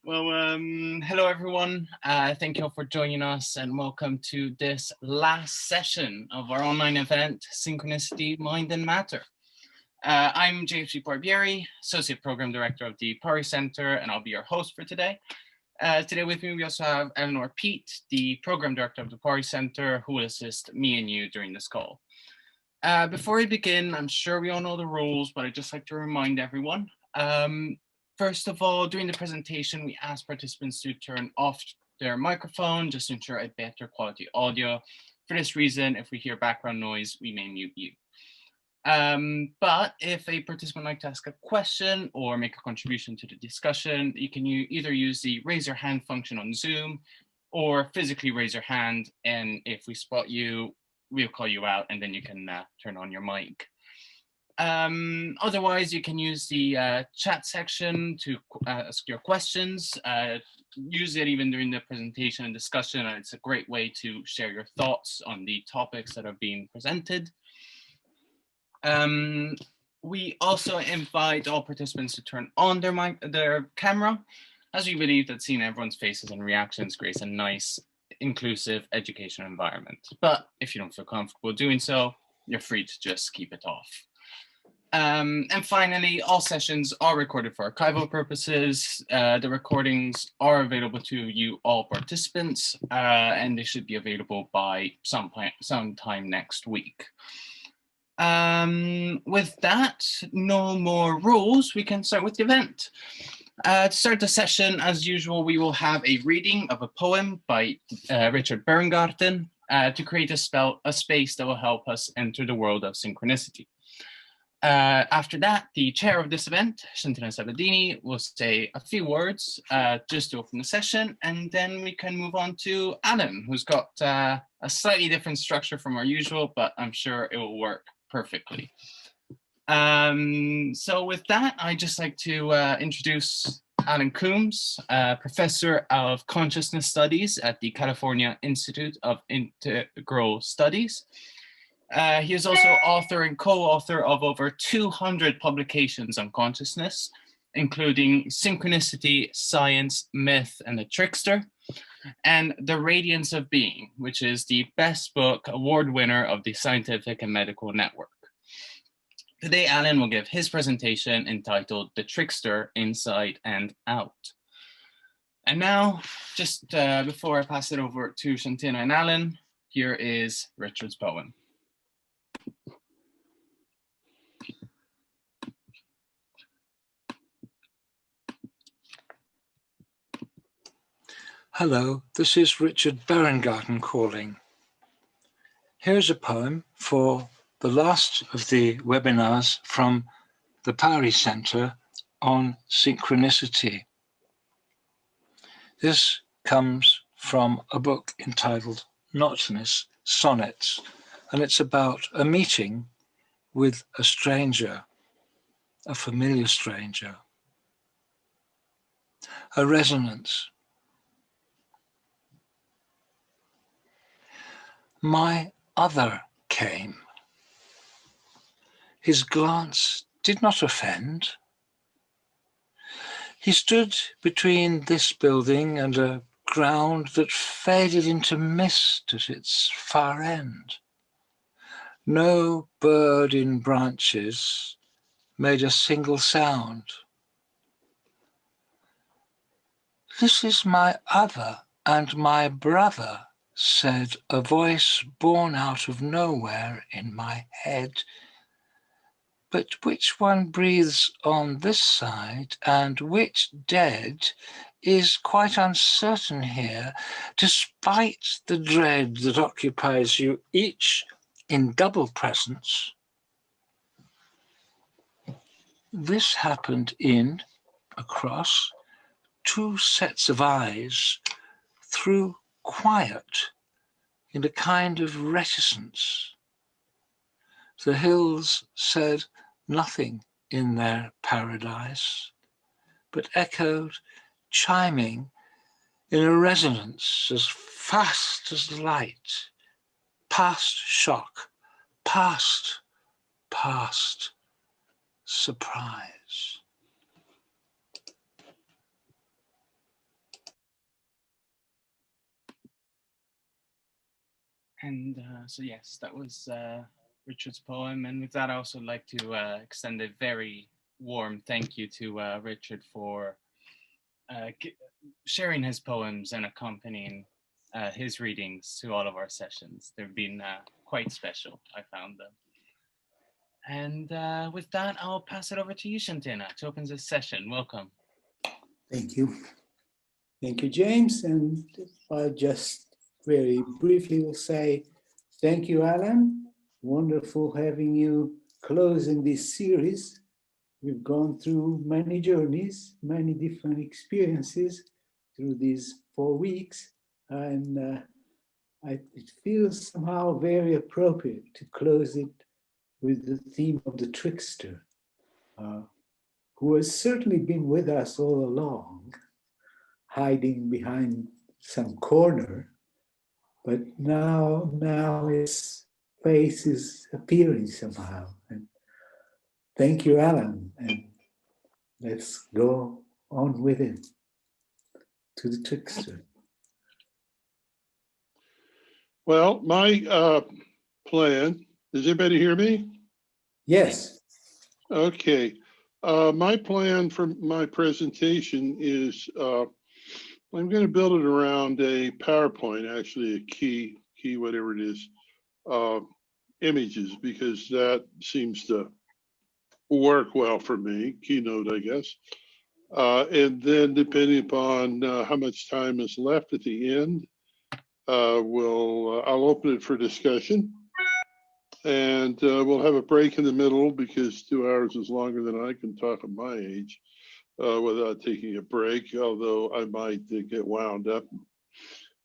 Hello everyone. Thank you all for joining us and welcome to this last session of our online event, Synchronicity, Mind and Matter. I'm James G. Barbieri, Associate Program Director of the Pari Center, and I'll be your host for today. Today with me, we also have Eleanor Pete, the Program Director of the Pari Center, who will assist me and you during this call. Before we begin, I'm sure we all know the rules, but I'd just like to remind everyone. First of all, during the presentation, we ask participants to turn off their microphone just to ensure a better quality audio. For this reason, if we hear background noise, we may mute you. But if a participant would like to ask a question or make a contribution to the discussion, you can either use the raise your hand function on Zoom or physically raise your hand. And if we spot you, we'll call you out and then you can turn on your mic. Otherwise, you can use the chat section to ask your questions. Use it even during the presentation and discussion. And it's a great way to share your thoughts on the topics that are being presented. We also invite all participants to turn on their camera, as we believe that seeing everyone's faces and reactions creates a nice, inclusive educational environment. But if you don't feel comfortable doing so, you're free to just keep it off. And finally, all sessions are recorded for archival purposes. The recordings are available to you, all participants, and they should be available by sometime next week. With that, no more rules. We can start with the event. To start the session, as usual, we will have a reading of a poem by Richard Berngarten to create a space that will help us enter the world of synchronicity. After that, the chair of this event, Shantina Sabadini, will say a few words just to open the session, and then we can move on to Allan, who's got a slightly different structure from our usual, but I'm sure it will work perfectly. So with that, I'd just like to introduce Allan Coombs, Professor of Consciousness Studies at the California Institute of Integral Studies. He is also author and co-author of over 200 publications on consciousness, including Synchronicity, Science, Myth, and the Trickster, and The Radiance of Being, which is the best book award winner of the Scientific and Medical Network. Today, Allan will give his presentation entitled The Trickster, Inside and Out. And now, just before I pass it over to Shantina and Allan, here is Richard's poem. Hello, this is Richard Berngarten calling. Here's a poem for the last of the webinars from the Pari Center on synchronicity. This comes from a book entitled Nocturnis Sonnets, and it's about a meeting with a stranger, a familiar stranger, a resonance. My other came. His glance did not offend. He stood between this building and a ground that faded into mist at its far end. No bird in branches made a single sound. This is my other and my brother, said a voice born out of nowhere in my head. But which one breathes on this side and which dead is quite uncertain here, despite the dread that occupies you each in double presence. This happened across, two sets of eyes through quiet, in a kind of reticence. The hills said nothing in their paradise, but echoed, chiming in a resonance as fast as light, past shock, past surprise. And so yes, that was Richard's poem. And with that, I also like to extend a very warm thank you to Richard for sharing his poems and accompanying his readings to all of our sessions. They've been quite special, I found them. And with that, I'll pass it over to you, Shantina, to open this session. Welcome. Thank you. Thank you, James. And I just very briefly will say thank you, Allan. Wonderful having you closing this series. We've gone through many journeys, many different experiences through these 4 weeks. And it feels somehow very appropriate to close it with the theme of the trickster, who has certainly been with us all along, hiding behind some corner, but now his face is appearing somehow. And thank you, Allan, and let's go on with it to the trickster. Well, my plan, does anybody hear me? Yes. Okay. My plan for my presentation is I'm going to build it around a PowerPoint, actually a key, whatever it is, images, because that seems to work well for me, keynote, I guess. And then depending upon how much time is left at the end, I'll open it for discussion. And we'll have a break in the middle because 2 hours is longer than I can talk at my age without taking a break, although I might get wound up.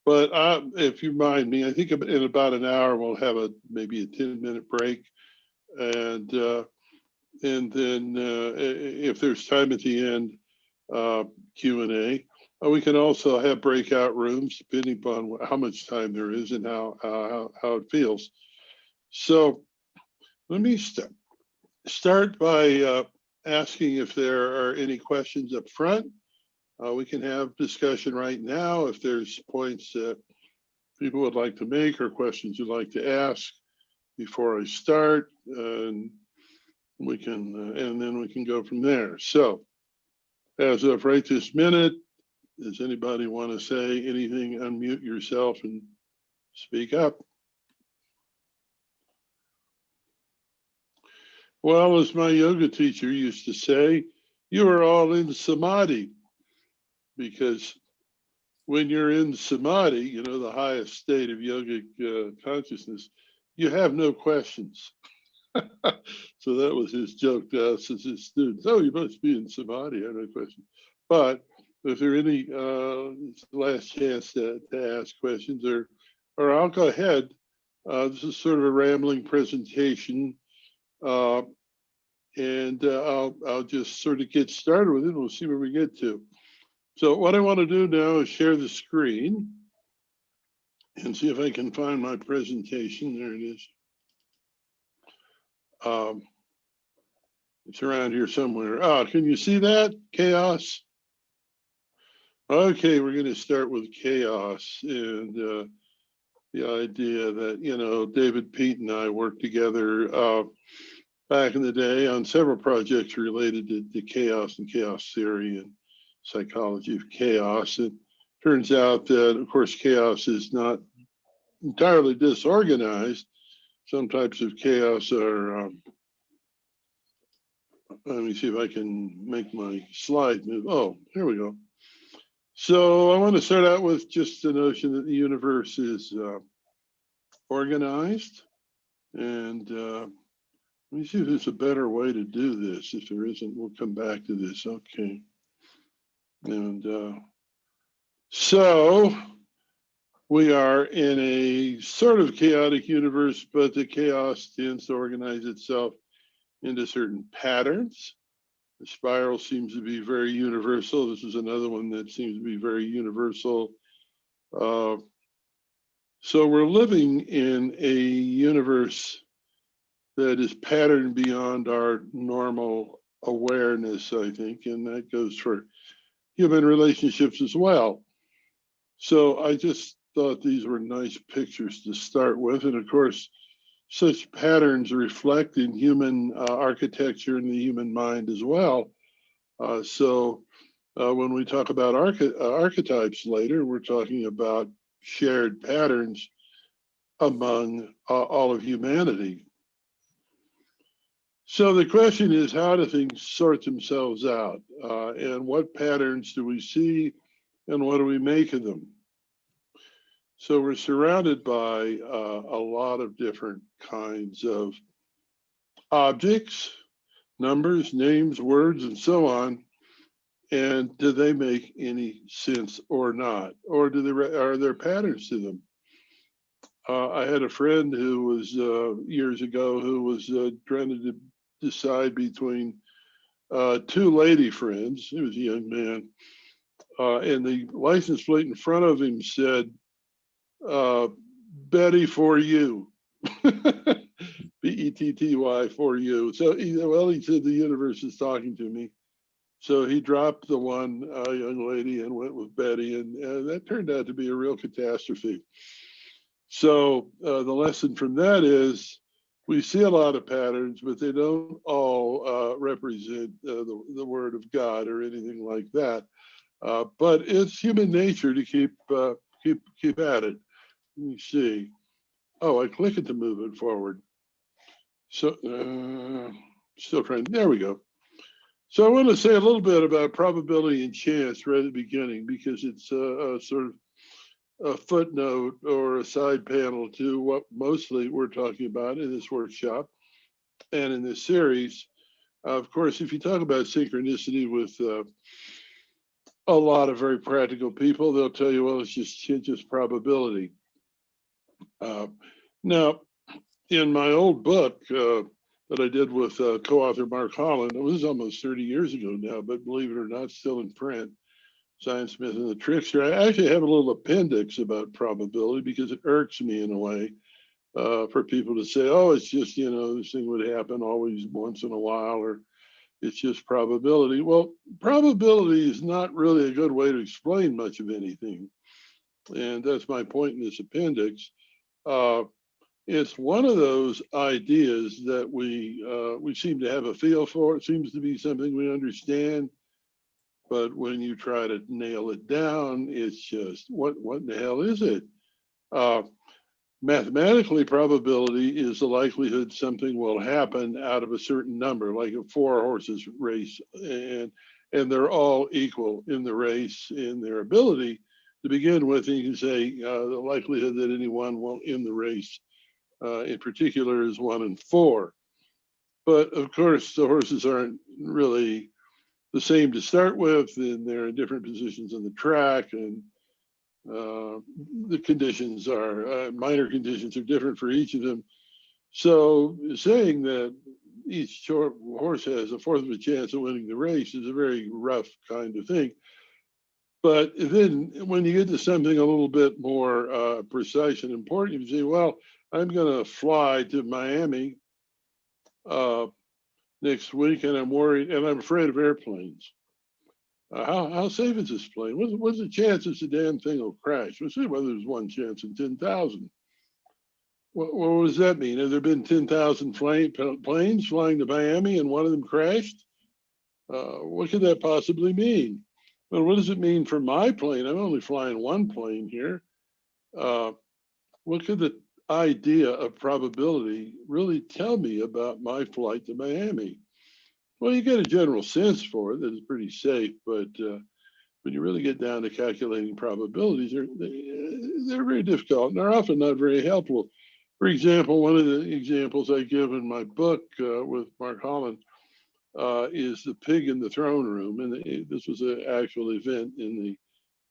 But if you mind me, I think in about an hour we'll have maybe a 10-minute break. And then if there's time at the end, Q&A. We can also have breakout rooms depending upon how much time there is and how it feels. So let me start by asking if there are any questions up front. We can have discussion right now if there's points that people would like to make or questions you'd like to ask before I start, and then we can go from there. So as of right this minute, does anybody want to say anything? Unmute yourself and speak up. Well, as my yoga teacher used to say, you are all in samadhi, because when you're in samadhi, you know, the highest state of yogic consciousness, you have no questions. So that was his joke to us as his students. Oh, you must be in samadhi, I have no questions. But if there are any last chance to ask questions, or I'll go ahead. This is sort of a rambling presentation. And I'll just sort of get started with it. We'll see where we get to. So what I want to do now is share the screen and see if I can find my presentation. There it is. It's around here somewhere. Oh, can you see that? Chaos. Okay, we're going to start with chaos and the idea that, you know, David Pete and I worked together back in the day on several projects related to chaos and chaos theory and psychology of chaos. It turns out that, of course, chaos is not entirely disorganized. Some types of chaos are, let me see if I can make my slide move. Oh, here we go. So I want to start out with just the notion that the universe is organized. And let me see if there's a better way to do this. If there isn't, we'll come back to this. Okay. And so we are in a sort of chaotic universe, but the chaos tends to organize itself into certain patterns. The spiral seems to be very universal. This is another one that seems to be very universal. So we're living in a universe that is patterned beyond our normal awareness, I think, and that goes for human relationships as well. So I just thought these were nice pictures to start with. And of course, such patterns reflect in human architecture and the human mind as well. So when we talk about archetypes later, we're talking about shared patterns among all of humanity. So the question is, how do things sort themselves out? And what patterns do we see, and what do we make of them? So we're surrounded by a lot of different kinds of objects, numbers, names, words, and so on. And do they make any sense or not? Or are there patterns to them? I had a friend who was years ago who was trying to decide between two lady friends. He was a young man. And the license plate in front of him said, Betty for you. Betty for you. So he said, the universe is talking to me. So he dropped the one young lady and went with Betty, and that turned out to be a real catastrophe. So the lesson from that is we see a lot of patterns, but they don't all represent the word of God or anything like that. But it's human nature to keep at it. Let me see. Oh, I click it to move it forward. So still trying. There we go. So I want to say a little bit about probability and chance right at the beginning, because it's a sort of a footnote or a side panel to what mostly we're talking about in this workshop and in this series. Of course, if you talk about synchronicity with a lot of very practical people, they'll tell you, well, it's just probability. Now, in my old book that I did with co-author Mark Holland, it was almost 30 years ago now, but believe it or not, still in print, Science, Myth, and the Trickster, I actually have a little appendix about probability because it irks me in a way for people to say, oh, it's just, this thing would happen always once in a while, or it's just probability. Well, probability is not really a good way to explain much of anything. And that's my point in this appendix. It's one of those ideas that we seem to have a feel for. It seems to be something we understand, but when you try to nail it down, it's just what in the hell is it? Mathematically, probability is the likelihood something will happen out of a certain number, like a 4 horses race, and they're all equal in the race in their ability to begin with. And you can say the likelihood that anyone will in the race in particular is 1 in 4. But of course, the horses aren't really the same to start with, and they're in different positions on the track, and the conditions are, minor conditions are different for each of them. So saying that each horse has 1/4 of a chance of winning the race is a very rough kind of thing. But then when you get to something a little bit more precise and important, you say, well, I'm going to fly to Miami next week, and I'm worried, and I'm afraid of airplanes. How safe is this plane? What's the chances the damn thing will crash? We'll see whether there's 1 chance in 10,000. What does that mean? Have there been 10,000 planes flying to Miami and one of them crashed? What could that possibly mean? Well, what does it mean for my plane? I'm only flying 1 plane here. What could the idea of probability really tell me about my flight to Miami? Well, you get a general sense for it that it's pretty safe, but when you really get down to calculating probabilities, they're very difficult, and they're often not very helpful. For example, one of the examples I give in my book with Mark Holland is the pig in the throne room, and this was an actual event in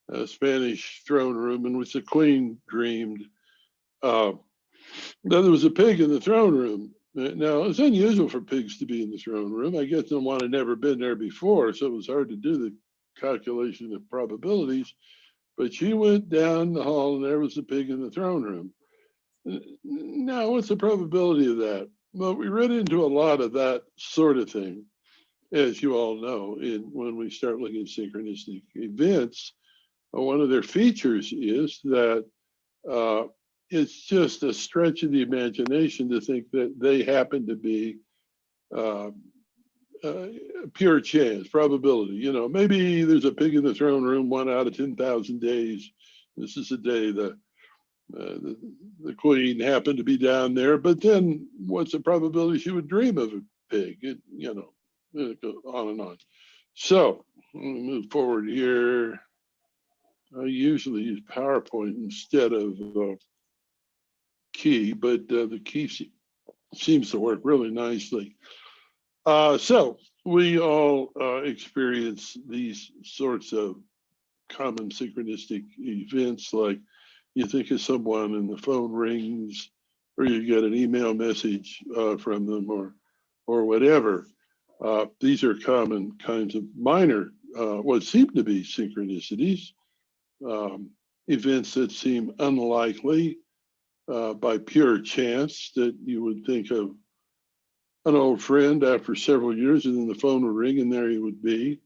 the Spanish throne room in which the queen dreamed that there was a pig in the throne room. Now, it's unusual for pigs to be in the throne room. I guess someone had never been there before, so it was hard to do the calculation of probabilities. But she went down the hall, and there was the pig in the throne room. Now, what's the probability of that? Well, we run into a lot of that sort of thing, as you all know, when we start looking at synchronistic events. One of their features is that it's just a stretch of the imagination to think that they happen to be pure chance, probability. You know, maybe there's a pig in the throne room 1 out of 10,000 days. This is the day the queen happened to be down there, but then what's the probability she would dream of a pig? It, you know, it goes on and on. So let me move forward here. I usually use PowerPoint instead of key, but the key seems to work really nicely. So we all experience these sorts of common synchronistic events, like you think of someone and the phone rings, or you get an email message from them, or whatever. These are common kinds of minor, what seem to be synchronicities, events that seem unlikely by pure chance, that you would think of an old friend after several years, and then the phone would ring and there he would be.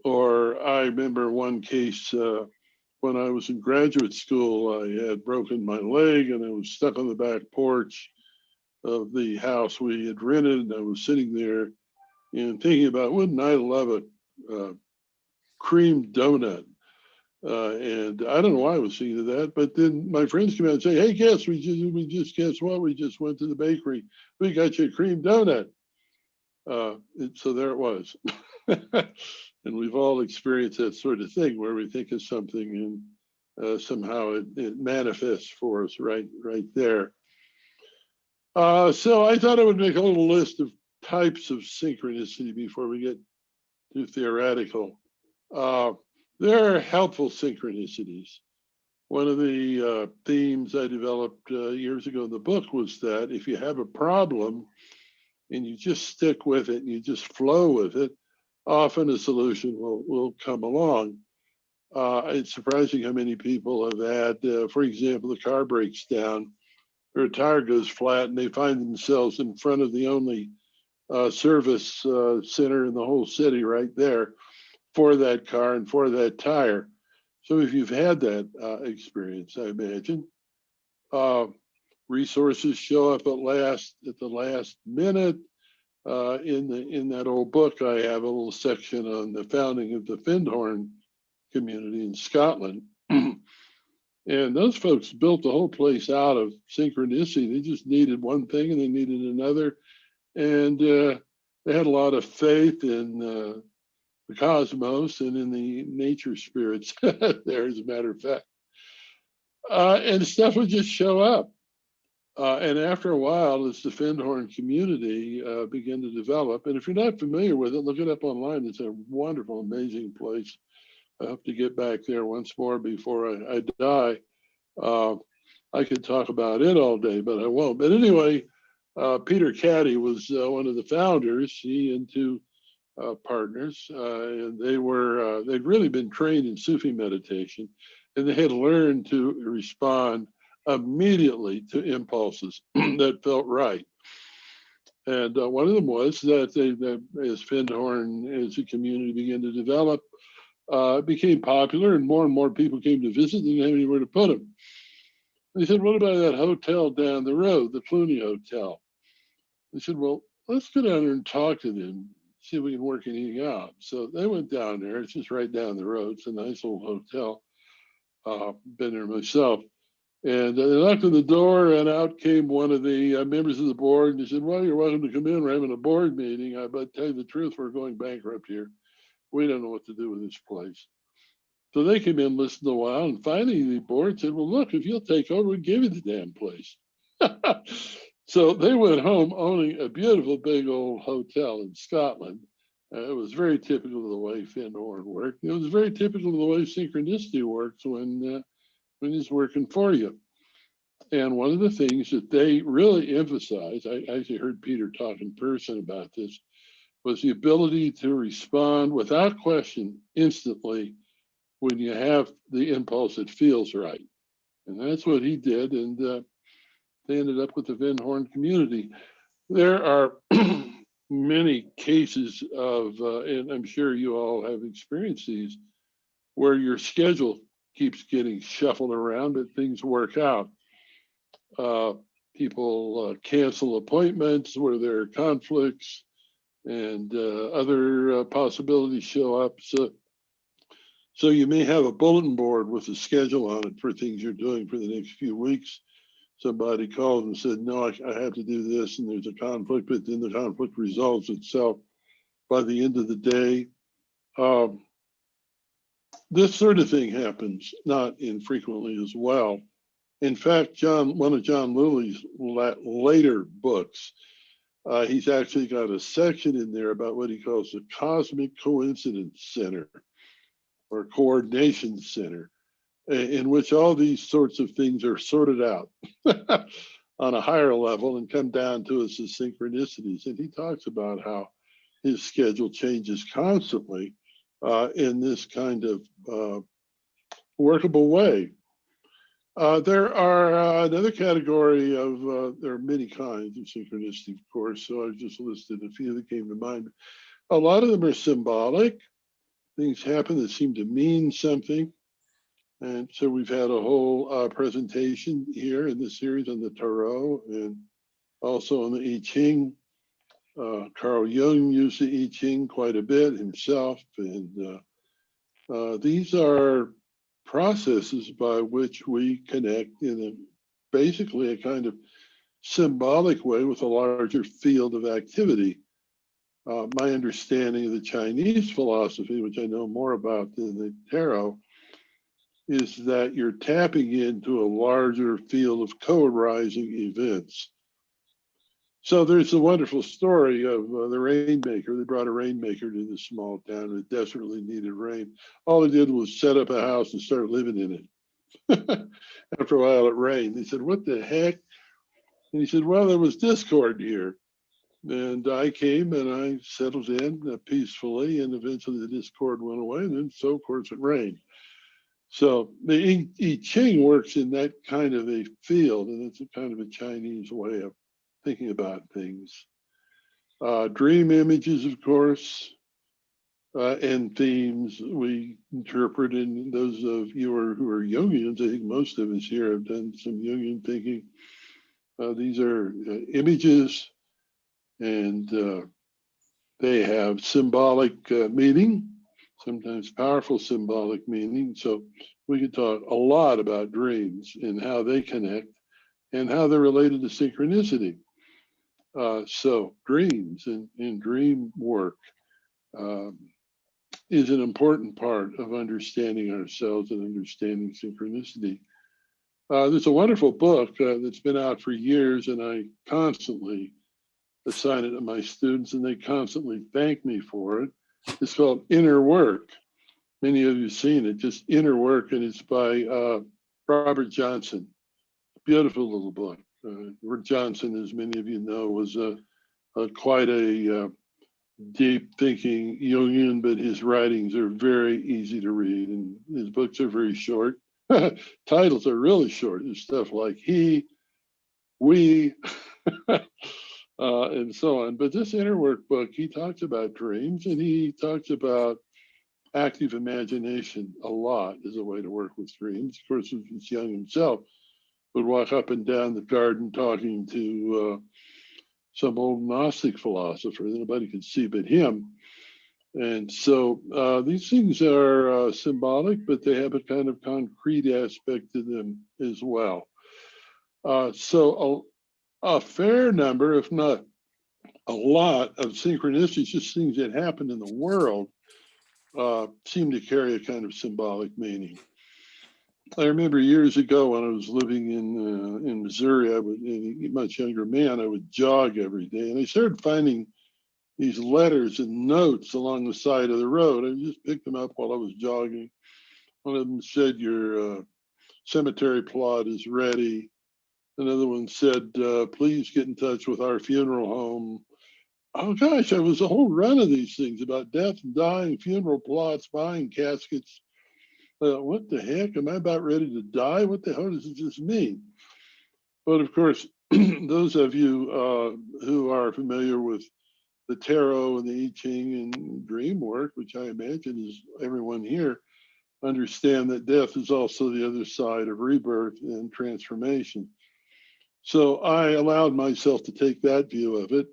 Or I remember one case when I was in graduate school, I had broken my leg and I was stuck on the back porch of the house we had rented. And I was sitting there and thinking about, wouldn't I love a cream donut? And I don't know why I was thinking of that, but then my friends come out and say, hey, guess, we just guess what? We just went to the bakery. We got you a cream donut. So there it was. And we've all experienced that sort of thing where we think of something and somehow it manifests for us right there. So I thought I would make a little list of types of synchronicity before we get too theoretical. There are helpful synchronicities. One of the themes I developed years ago in the book was that if you have a problem and you just stick with it and you just flow with it, often a solution will come along. It's surprising how many people have had, for example, the car breaks down, or a tire goes flat, and they find themselves in front of the only service center in the whole city right there for that car and for that tire. So if you've had that experience, I imagine, resources show up at the last minute. In that old book, I have a little section on the founding of the Findhorn community in Scotland. And those folks built the whole place out of synchronicity. They just needed one thing and they needed another. And they had a lot of faith in the cosmos and in the nature spirits there, as a matter of fact. And stuff would just show up. And after a while, as the Findhorn community began to develop, and if you're not familiar with it, look it up online. It's a wonderful, amazing place. I hope to get back there once more before I die. I could talk about it all day, but I won't. But anyway, Peter Caddy was one of the founders. He and two partners, and they'd really been trained in Sufi meditation, and they had learned to respond immediately to impulses that felt right. And one of them was that as Findhorn, as a community began to develop, it became popular and more people came to visit, and they didn't have anywhere to put them. They said, what about that hotel down the road, the Clooney Hotel? They said, well, let's go down there and talk to them, see if we can work anything out. So they went down there. It's just right down the road. It's a nice old hotel. Been there myself. And they knocked on the door, and out came one of the members of the board. And he said, well, you're welcome to come in. We're having a board meeting. But tell you the truth, we're going bankrupt here. We don't know what to do with this place. So they came in, listened a while, and finally the board said, well, look, if you'll take over, we'll give you the damn place. So they went home owning a beautiful big old hotel in Scotland. It was very typical of the way Findhorn worked. It was very typical of the way synchronicity works when it's working for you. And one of the things that they really emphasized, I actually heard Peter talk in person about this, was the ability to respond without question instantly when you have the impulse that feels right. And that's what he did. And they ended up with the Findhorn community. There are many cases of, and I'm sure you all have experienced these, where your schedule keeps getting shuffled around, but things work out. People cancel appointments where there are conflicts, and other possibilities show up. So you may have a bulletin board with a schedule on it for things you're doing for the next few weeks. Somebody called and said, no, I have to do this, and there's a conflict, but then the conflict resolves itself by the end of the day. This sort of thing happens not infrequently as well. In fact, one of John Lilly's later books, he's actually got a section in there about what he calls the Cosmic Coincidence Center or Coordination Center, in which all these sorts of things are sorted out on a higher level and come down to us as synchronicities. And he talks about how his schedule changes constantly in this kind of workable way. There are another category of, there are many kinds of synchronicity, of course, so I've just listed a few that came to mind. A lot of them are symbolic. Things happen that seem to mean something. And so we've had a whole presentation here in this series on the Tarot and also on the I Ching. Carl Jung used the I Ching quite a bit himself. And these are processes by which we connect in basically a kind of symbolic way with a larger field of activity. My understanding of the Chinese philosophy, which I know more about than the tarot, is that you're tapping into a larger field of co-arising events. So there's a wonderful story of the rainmaker. They brought a rainmaker to this small town that desperately needed rain. All he did was set up a house and start living in it. After a while, it rained. They said, what the heck? And he said, well, there was discord here. And I came and I settled in peacefully, and eventually the discord went away. And then, so of course, it rained. So the I Ching works in that kind of a field, and it's a kind of a Chinese way of thinking about things. Dream images, of course, and themes we interpret, and those of you who are Jungians, I think most of us here have done some Jungian thinking. These are images, and they have symbolic meaning, sometimes powerful symbolic meaning. So we could talk a lot about dreams and how they connect and how they're related to synchronicity. So dreams and dream work is an important part of understanding ourselves and understanding synchronicity. There's a wonderful book that's been out for years, and I constantly assign it to my students, and they constantly thank me for it. It's called Inner Work. Many of you have seen it, just Inner Work, and it's by Robert Johnson. Beautiful little book. Robert Johnson, as many of you know, was quite a deep thinking Jungian, but his writings are very easy to read, and his books are very short. Titles are really short. There's stuff like he, we, and so on. But this Inner Work book, he talks about dreams, and he talks about active imagination a lot as a way to work with dreams. Of course, Jung himself would walk up and down the garden talking to some old Gnostic philosopher that nobody could see but him. And so these things are symbolic, but they have a kind of concrete aspect to them as well. So a fair number, if not a lot, of synchronicities, just things that happen in the world, seem to carry a kind of symbolic meaning. I remember years ago when I was living in Missouri, I was a much younger man, I would jog every day, and I started finding these letters and notes along the side of the road. I just picked them up while I was jogging. One of them said, your cemetery plot is ready. Another one said, please get in touch with our funeral home. Oh gosh, there was a whole run of these things about death and dying, funeral plots, buying caskets. What the heck? Am I about ready to die? What the hell does this mean? But of course, those of you who are familiar with the tarot and the I Ching and dream work, which I imagine is everyone here, understand that death is also the other side of rebirth and transformation. So I allowed myself to take that view of it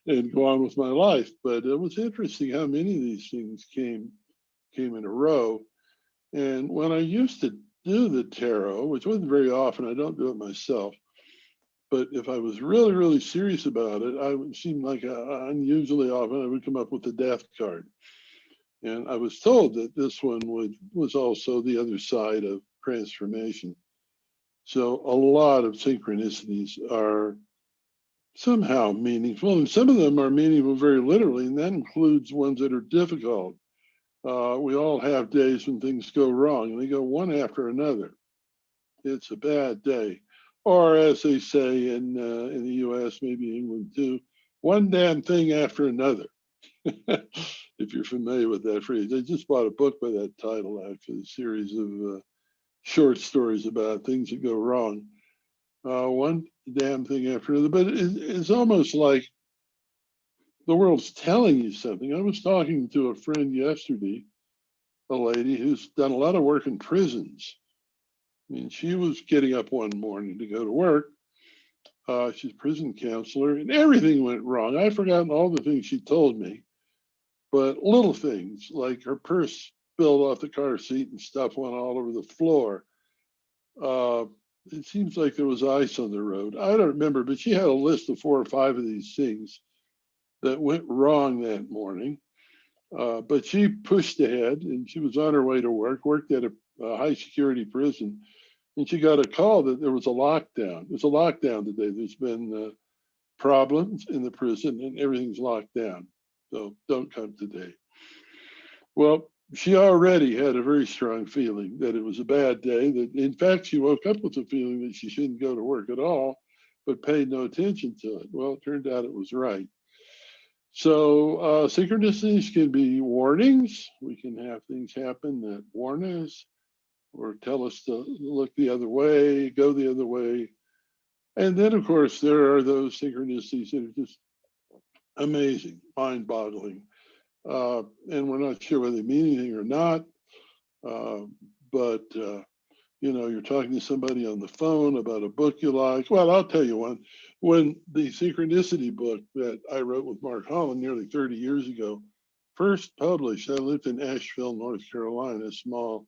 and go on with my life. But it was interesting how many of these things came in a row. And when I used to do the tarot, which wasn't very often, I don't do it myself, but if I was really, really serious about it, I would seem like unusually often I would come up with the death card. And I was told that this one was also the other side of transformation. So a lot of synchronicities are somehow meaningful, and some of them are meaningful very literally, and that includes ones that are difficult. We all have days when things go wrong, and they go one after another. It's a bad day. Or as they say in the US, maybe England too, one damn thing after another. If you're familiar with that phrase. I just bought a book by that title, actually, a series of short stories about things that go wrong. One damn thing after another. But it's almost like the world's telling you something. I was talking to a friend yesterday, a lady who's done a lot of work in prisons. I mean, she was getting up one morning to go to work. She's a prison counselor, and everything went wrong. I've forgotten all the things she told me, but little things like her purse spilled off the car seat and stuff went all over the floor. It seems like there was ice on the road. I don't remember, but she had a list of 4 or 5 of these things that went wrong that morning. But she pushed ahead, and she was on her way to work, worked at a high security prison, and she got a call that there was a lockdown. There's a lockdown today. There's been problems in the prison, and everything's locked down. So don't come today. Well, she already had a very strong feeling that it was a bad day. That in fact, she woke up with a feeling that she shouldn't go to work at all, but paid no attention to it. Well, it turned out it was right. So synchronicities can be warnings. We can have things happen that warn us or tell us to look the other way, go the other way. And then, of course, there are those synchronicities that are just amazing, mind-boggling. And we're not sure whether they mean anything or not. But you know, you're talking to somebody on the phone about a book you like. Well, I'll tell you one. When the Synchronicity book that I wrote with Mark Holland nearly 30 years ago first published, I lived in Asheville, North Carolina, a small,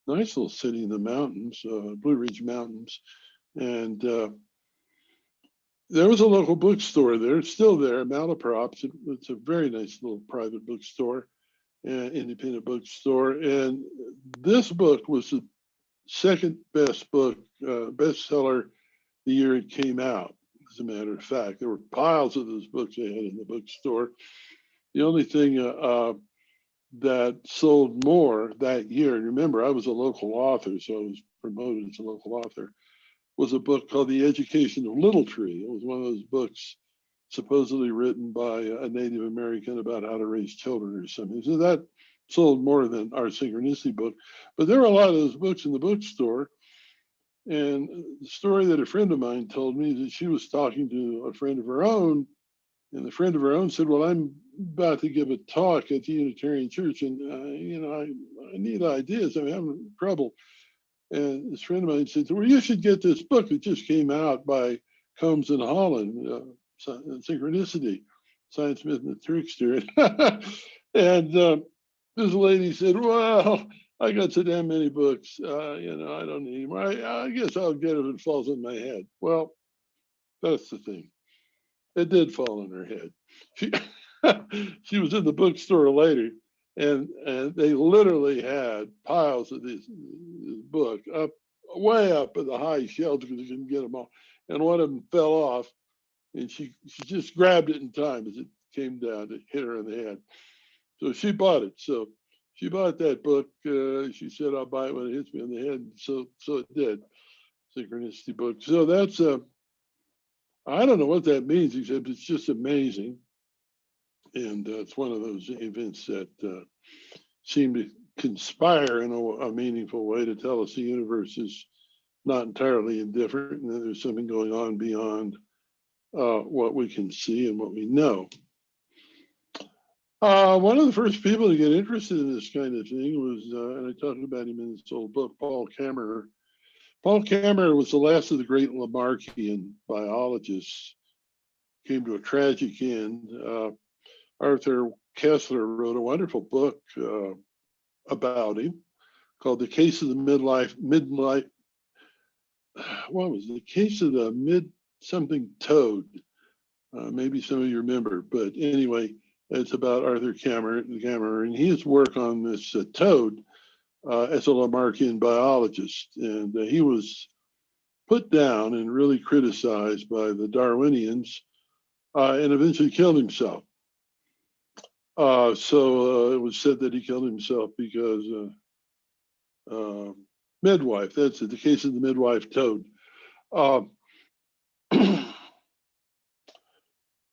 nice little city in the mountains, Blue Ridge Mountains. And there was a local bookstore there. It's still there, Malaprops. It's a very nice little private bookstore, independent bookstore. And this book was the second best book, bestseller the year it came out. As a matter of fact, there were piles of those books they had in the bookstore. The only thing that sold more that year, and remember, I was a local author, so I was promoted as a local author, was a book called The Education of Little Tree. It was one of those books supposedly written by a Native American about how to raise children or something. So that sold more than our Synchronicity book. But there were a lot of those books in the bookstore. And the story that a friend of mine told me is that she was talking to a friend of her own, and the friend of her own said, well, I'm about to give a talk at the Unitarian Church, and you know, I need ideas. I'm having trouble. And this friend of mine said, well, you should get this book that just came out by Combs and Holland, Synchronicity, Science, Myth, and the Trickster. And this lady said, well, I got so damn many books, you know, I don't need any more. I guess I'll get it if it falls in my head. Well, that's the thing. It did fall in her head. She was in the bookstore later, and they literally had piles of this book up, way up in the high shelves because they couldn't get them all. And one of them fell off, and she just grabbed it in time as it came down to hit her in the head. So she bought it. So she bought that book. She said, I'll buy it when it hits me in the head. So it did. Synchronicity book. So that's I don't know what that means, except it's just amazing. And it's one of those events that seem to conspire in a meaningful way to tell us the universe is not entirely indifferent, and that there's something going on beyond what we can see and what we know. One of the first people to get interested in this kind of thing was, and I talked about him in this old book, Paul Kammerer. Paul Kammerer was the last of the great Lamarckian biologists. Came to a tragic end. Arthur Kessler wrote a wonderful book about him called "The Case of the Midlife." What was it? The Case of the Mid-something Toad? Maybe some of you remember, but anyway, it's about Arthur Kammerer, and his work on this toad as a Lamarckian biologist, and he was put down and really criticized by the Darwinians, and eventually killed himself. So it was said that he killed himself because midwife, that's it, the case of the midwife toad.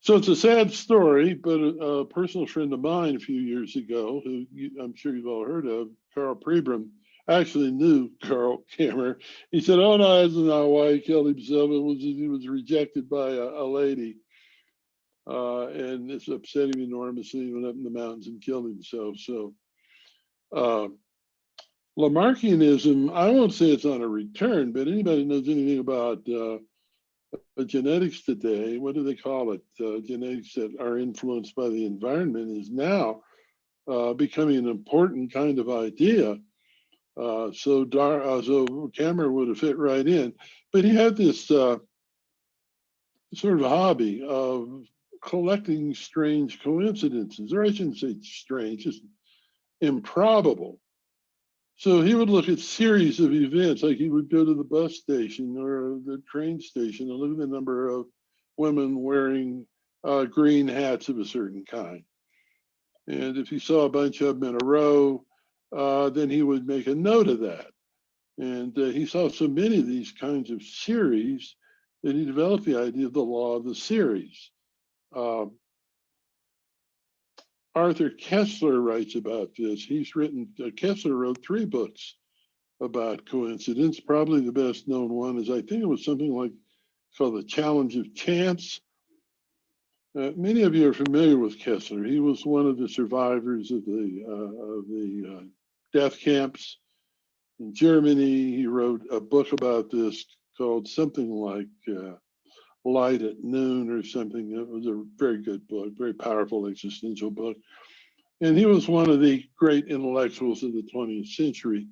So it's a sad story, but a personal friend of mine a few years ago, who I'm sure you've all heard of, Carl Pribram, actually knew Carl Kammerer. He said, "Oh no, that's not why he killed himself. It was he was rejected by a lady, and it's upset him enormously. He went up in the mountains and killed himself." So Lamarckianism, I won't say it's on a return, but anybody knows anything about genetics today, what do they call it? Genetics that are influenced by the environment is now becoming an important kind of idea. So Kammerer would have fit right in, but he had this sort of hobby of collecting strange coincidences, or I shouldn't say strange, just improbable. So he would look at series of events, like he would go to the bus station or the train station and look at the number of women wearing green hats of a certain kind. And if he saw a bunch of them in a row, then he would make a note of that. And he saw so many of these kinds of series that he developed the idea of the law of the series. Arthur Kessler writes about this. Kessler wrote 3 books about coincidence. Probably the best known one is, I think it was something like called The Challenge of Chance. Many of you are familiar with Kessler. He was one of the survivors of the death camps in Germany. He wrote a book about this called something like Light at Noon or something. It was a very good book, very powerful existential book. And he was one of the great intellectuals of the 20th century.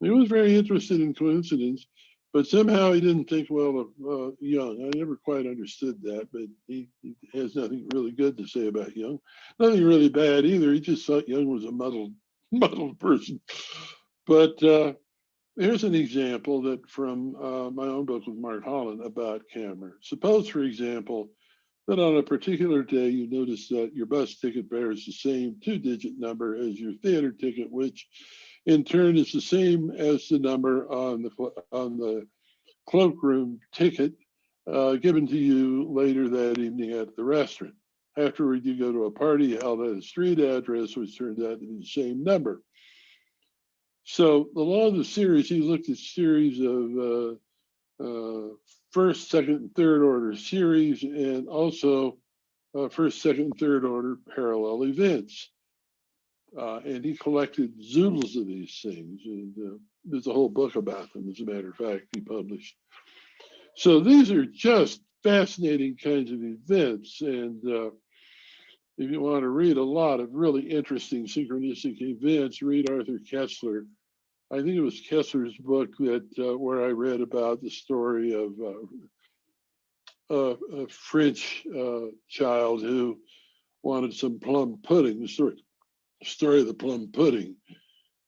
He was very interested in coincidence, but somehow he didn't think well of Jung. I never quite understood that, but he has nothing really good to say about Jung. Nothing really bad either. He just thought Jung was a muddled person. But here's an example that from my own book with Mark Holland about Kammerer. Suppose, for example, that on a particular day you notice that your bus ticket bears the same 2-digit number as your theater ticket, which in turn is the same as the number on the cloakroom ticket given to you later that evening at the restaurant. Afterward, you go to a party held at a street address, which turns out to be the same number. So the law of the series, he looked at series of first, second, and third order series, and also first, second, and third order parallel events. And he collected zoodles of these things, and there's a whole book about them, as a matter of fact, he published. So these are just fascinating kinds of events, and if you want to read a lot of really interesting synchronistic events, read Arthur Kessler. I think it was Kessler's book that where I read about the story of a French child who wanted some plum pudding, the story of the plum pudding.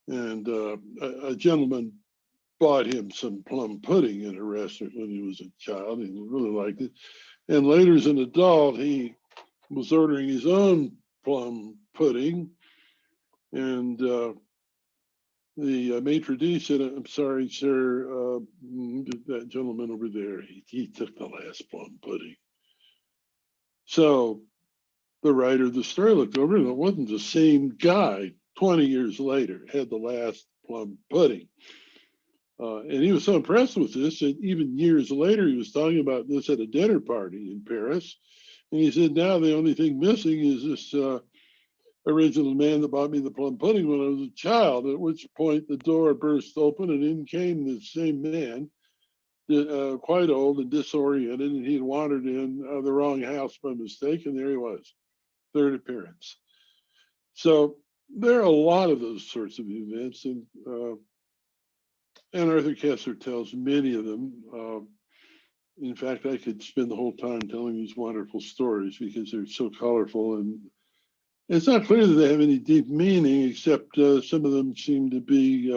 And a gentleman bought him some plum pudding in a restaurant when he was a child, and he really liked it. And later as an adult, he was ordering his own plum pudding, and the maitre d' said, "I'm sorry, sir, that gentleman over there, he took the last plum pudding." So the writer of the story looked over, and it wasn't the same guy 20 years later had the last plum pudding. And he was so impressed with this that even years later, he was talking about this at a dinner party in Paris. And he said, now the only thing missing is this original man that bought me the plum pudding when I was a child, at which point the door burst open and in came the same man, quite old and disoriented, and he had wandered in the wrong house by mistake, and there he was, third appearance. So there are a lot of those sorts of events, and Arthur Koestler tells many of them. In fact, I could spend the whole time telling these wonderful stories because they're so colorful, and it's not clear that they have any deep meaning, except some of them seem to be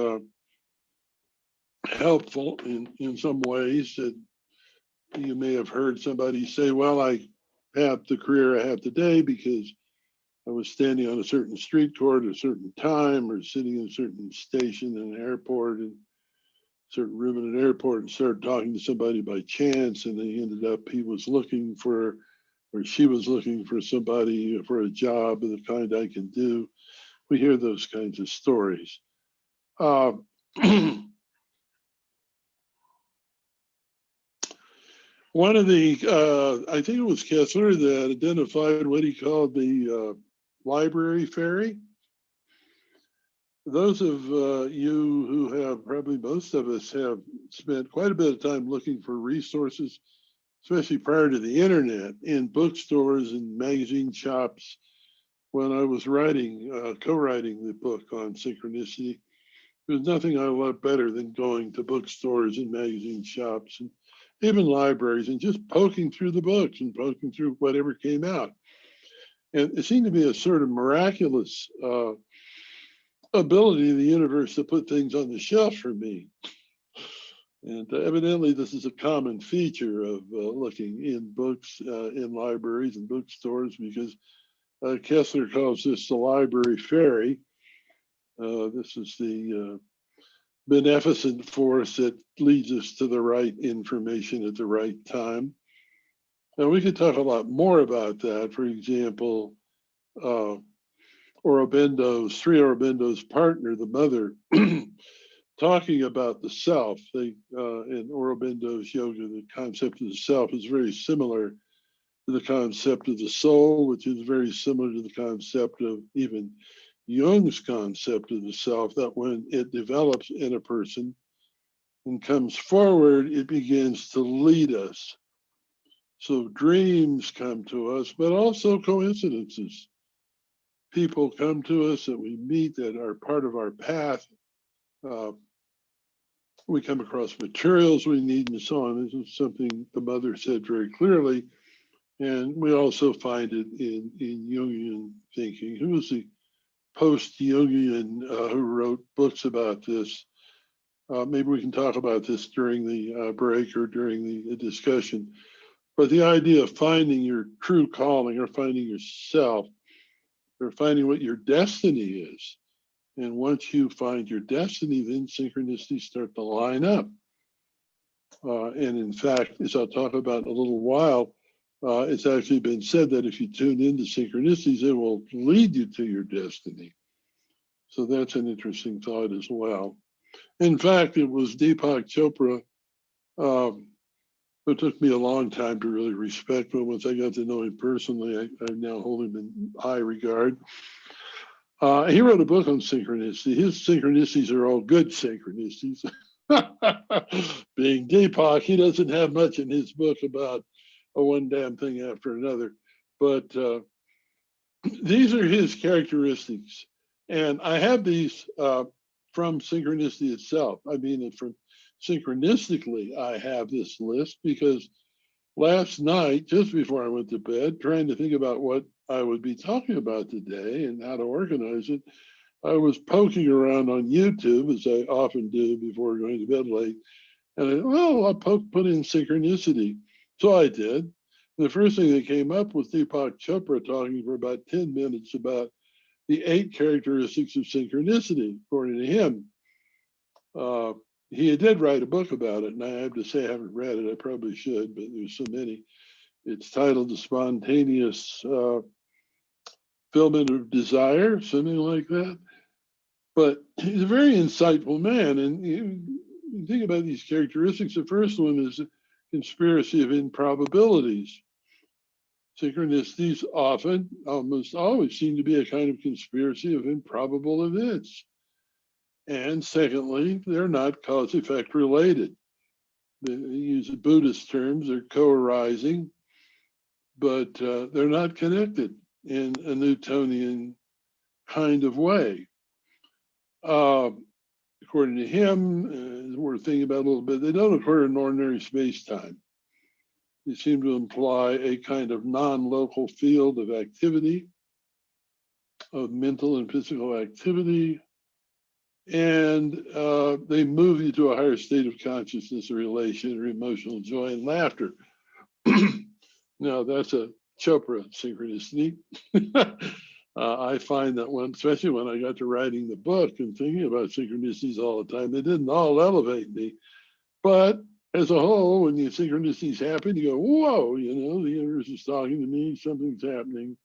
helpful in some ways. That you may have heard somebody say, well, I have the career I have today because I was standing on a certain street corner at a certain time, or sitting in a certain station in an airport, and certain room in an airport, and started talking to somebody by chance, and they ended up, he was looking for, or she was looking for somebody for a job of the kind I can do. We hear those kinds of stories. One of the, I think it was Koestler that identified what he called the library fairy. Those of you who have, probably most of us have spent quite a bit of time looking for resources, especially prior to the internet, in bookstores and magazine shops. When I was writing, co-writing the book on synchronicity, there's nothing I love better than going to bookstores and magazine shops and even libraries and just poking through the books and poking through whatever came out. And it seemed to be a sort of miraculous ability of the universe to put things on the shelf for me. And evidently this is a common feature of looking in books, in libraries and bookstores, because Koestler calls this the library fairy. This is the beneficent force that leads us to the right information at the right time. And we could talk a lot more about that. For example, Aurobindo's, Sri Aurobindo's partner, the mother, talking about the self. In Aurobindo's yoga, the concept of the self is very similar to the concept of the soul, which is very similar to the concept of even Jung's concept of the self, that when it develops in a person and comes forward, it begins to lead us. So dreams come to us, but also coincidences. People come to us that we meet that are part of our path. We come across materials we need and so on. This is something the mother said very clearly. And we also find it in Jungian thinking. Who was the post-Jungian who wrote books about this? Maybe we can talk about this during the break or during the discussion. But the idea of finding your true calling, or finding yourself, or finding what your destiny is. And once you find your destiny, then synchronicities start to line up. And in fact, as I'll talk about in a little while, it's actually been said that if you tune into synchronicities, it will lead you to your destiny. So that's an interesting thought as well. In fact, it was Deepak Chopra, who took me a long time to really respect, but once I got to know him personally, I now hold him in high regard. He wrote a book on synchronicity. His synchronicities are all good synchronicities. Being Deepak, he doesn't have much in his book about one damn thing after another. But these are his characteristics. And I have these from synchronicity itself. I mean, from synchronistically, I have this list because last night, just before I went to bed, trying to think about what I would be talking about today and how to organize it, I was poking around on YouTube, as I often do before going to bed late. And I'll put in synchronicity. So I did. And the first thing that came up was Deepak Chopra talking for about 10 minutes about the 8 characteristics of synchronicity, according to him. He did write a book about it, and I have to say I haven't read it. I probably should, but there's so many. It's titled The Spontaneous Fulfillment of Desire, something like that. But he's a very insightful man, and you think about these characteristics. The first one is a conspiracy of improbabilities. Synchronicities often, almost always, seem to be a kind of conspiracy of improbable events. And secondly, they're not cause-effect related. They use Buddhist terms, they're co-arising, but they're not connected in a Newtonian kind of way. According to him, we're thinking about a little bit, they don't occur in ordinary space-time. They seem to imply a kind of non-local field of activity, of mental and physical activity, and they move you to a higher state of consciousness or elation or emotional joy and laughter. Now, that's a Chopra synchronicity. I find that when, especially when I got to writing the book and thinking about synchronicities all the time, they didn't all elevate me. But as a whole, when the synchronicities happen, you go, whoa, you know, the universe is talking to me, something's happening.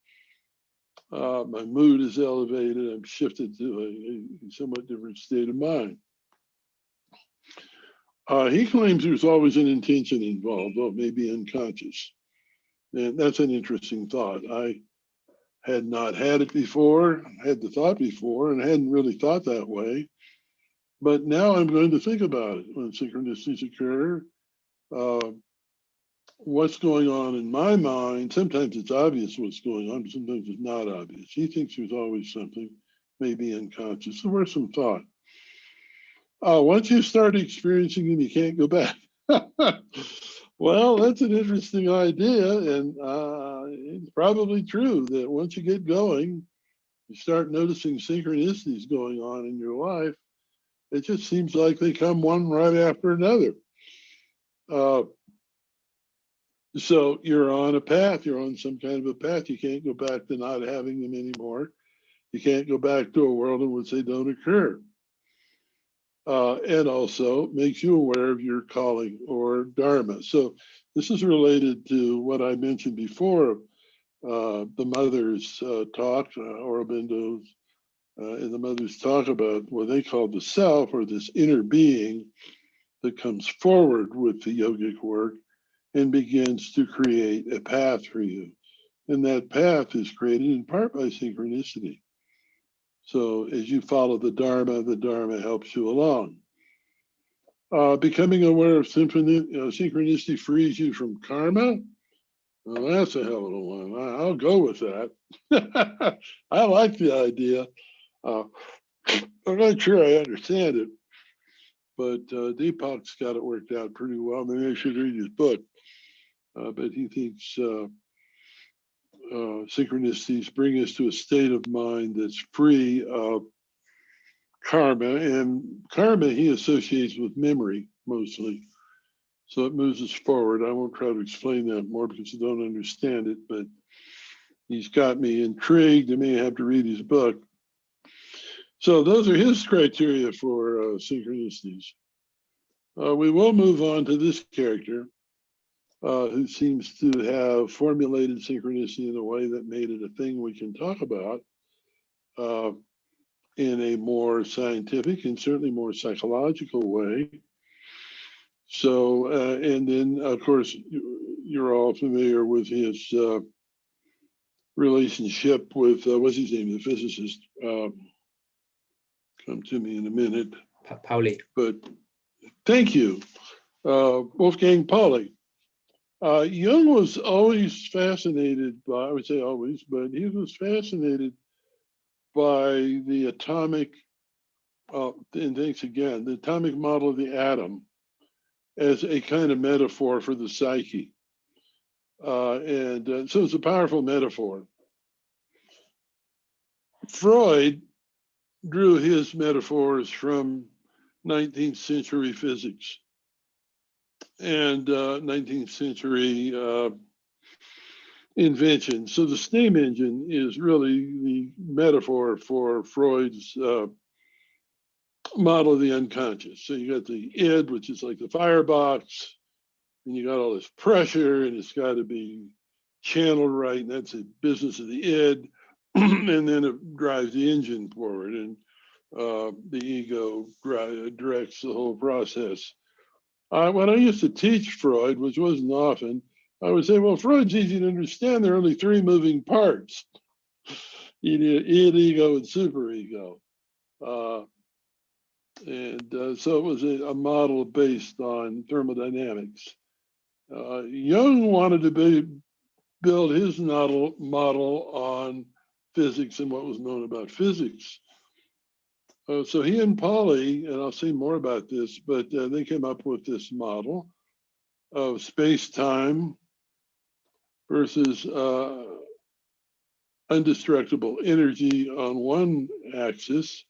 My mood is elevated, I'm shifted to a somewhat different state of mind. He claims there's always an intention involved, though it may be unconscious. And that's an interesting thought. I had not had it before, had the thought before, and hadn't really thought that way. But now I'm going to think about it when synchronicities occur. What's going on in my mind? Sometimes it's obvious what's going on, but sometimes it's not obvious. He thinks there's always something, maybe unconscious. So where's some thought? Once you start experiencing them, you can't go back. Well, that's an interesting idea, and it's probably true that once you get going, you start noticing synchronicities going on in your life. It just seems like they come one right after another. So you're on a path, you're on some kind of a path. You can't go back to not having them anymore. You can't go back to a world in which they don't occur. And also makes you aware of your calling or dharma. So this is related to what I mentioned before, the mother's talk, Aurobindo's, and the mothers talk about what they call the self, or this inner being that comes forward with the yogic work and begins to create a path for you. And that path is created in part by synchronicity. So as you follow the Dharma helps you along. Becoming aware of synchronicity frees you from karma. Well, that's a hell of a one. I'll go with that. I like the idea. I'm not sure I understand it, but Deepak's got it worked out pretty well. Maybe I should read his book. But he thinks synchronicities bring us to a state of mind that's free of karma, and karma he associates with memory mostly. So it moves us forward. I won't try to explain that more because I don't understand it, but he's got me intrigued. I may have to read his book. So those are his criteria for synchronicities. We will move on to this character who seems to have formulated synchronicity in a way that made it a thing we can talk about in a more scientific and certainly more psychological way. So, and then of course, you're all familiar with his relationship with, what's his name, the physicist? Come to me in a minute. Pauli. But thank you, Wolfgang Pauli. Jung was always fascinated by, I would say always, but he was fascinated by the atomic, and thanks again, the atomic model of the atom as a kind of metaphor for the psyche. So it's a powerful metaphor. Freud drew his metaphors from 19th century physics and 19th century invention. So the steam engine is really the metaphor for Freud's model of the unconscious. So you got the id, which is like the firebox, and you got all this pressure, and it's got to be channeled right, and that's the business of the id. And then it drives the engine forward, and the ego directs the whole process. When I used to teach Freud, which wasn't often, I would say, well, Freud's easy to understand. There are only three moving parts: id, ego, and superego. So it was a model based on thermodynamics. Jung wanted to build his model on physics and what was known about physics. So he and Pauli, and I'll say more about this, but they came up with this model of space-time versus indestructible energy on one axis.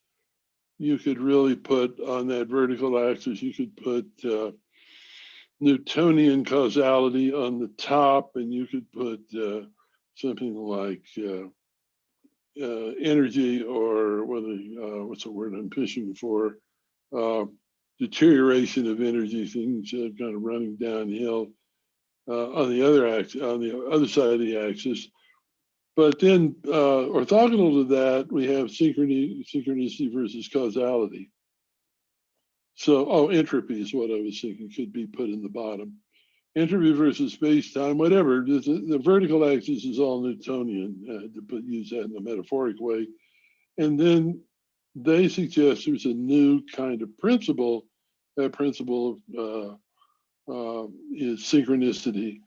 You could really put on that vertical axis, you could put Newtonian causality on the top, and you could put something like energy, or what's the word I'm fishing for? Deterioration of energy, things kind of running downhill on the other axis, on the other side of the axis. But then orthogonal to that, we have synchronicity versus causality. So, entropy is what I was thinking could be put in the bottom. Entropy versus space-time, whatever. The vertical axis is all Newtonian, to use that in a metaphoric way. And then they suggest there's a new kind of principle. That principle is synchronicity,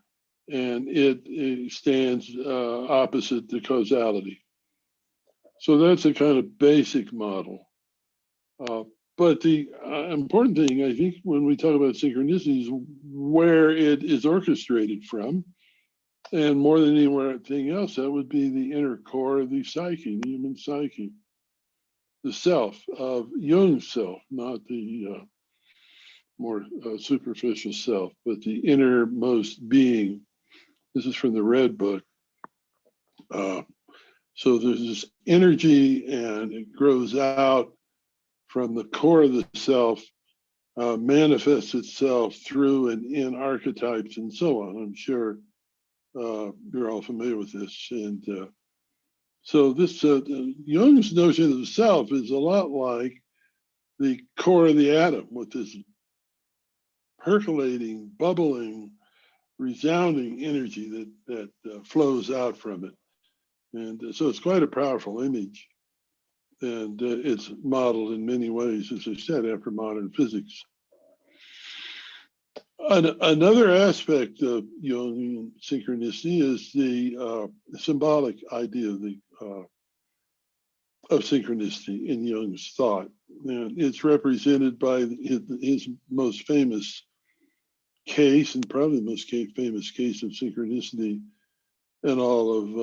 and it stands opposite to causality. So that's a kind of basic model. But the important thing, I think, when we talk about synchronicity is where it is orchestrated from. And more than anything else, that would be the inner core of the psyche, the human psyche. The self of Jung's self, not the more superficial self, but the innermost being. This is from the Red Book. So there's this energy, and it grows out from the core of the self, manifests itself through and in archetypes and so on. I'm sure you're all familiar with this. And so this Jung's notion of the self is a lot like the core of the atom, with this percolating, bubbling, resounding energy that flows out from it. And so it's quite a powerful image. And it's modeled in many ways, as I said, after modern physics. Another aspect of Jungian synchronicity is the symbolic idea of synchronicity in Jung's thought. And it's represented by his most famous case, and probably the most famous case of synchronicity in all of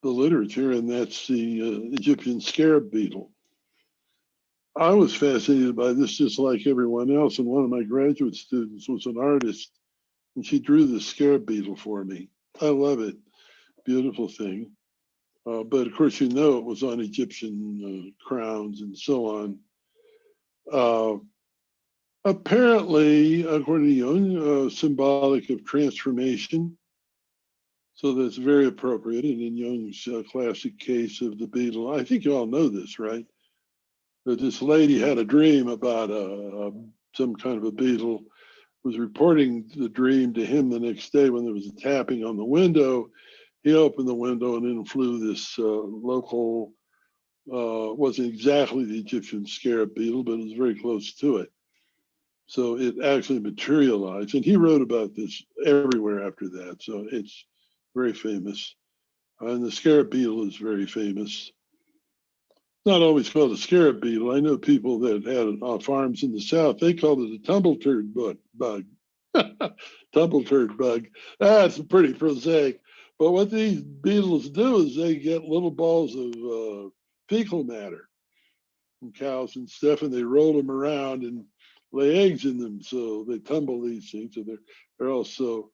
the literature, and that's the Egyptian scarab beetle. I was fascinated by this, just like everyone else, and one of my graduate students was an artist, and she drew the scarab beetle for me. I love it. Beautiful thing. But of course, it was on Egyptian crowns and so on. Apparently, according to Jung, symbolic of transformation. So that's very appropriate. And in Jung's classic case of the beetle, I think you all know this, right? That this lady had a dream about some kind of a beetle, was reporting the dream to him the next day when there was a tapping on the window. He opened the window, and in flew this local, wasn't exactly the Egyptian scarab beetle, but it was very close to it. So it actually materialized. And he wrote about this everywhere after that. So it's very famous. And the scarab beetle is very famous. Not always called a scarab beetle. I know people that had farms in the South, they called it a tumbleturd bug. Tumbleturd bug. That's pretty prosaic. But what these beetles do is they get little balls of fecal matter from cows and stuff, and they roll them around and lay eggs in them. So they tumble these things. So they're also,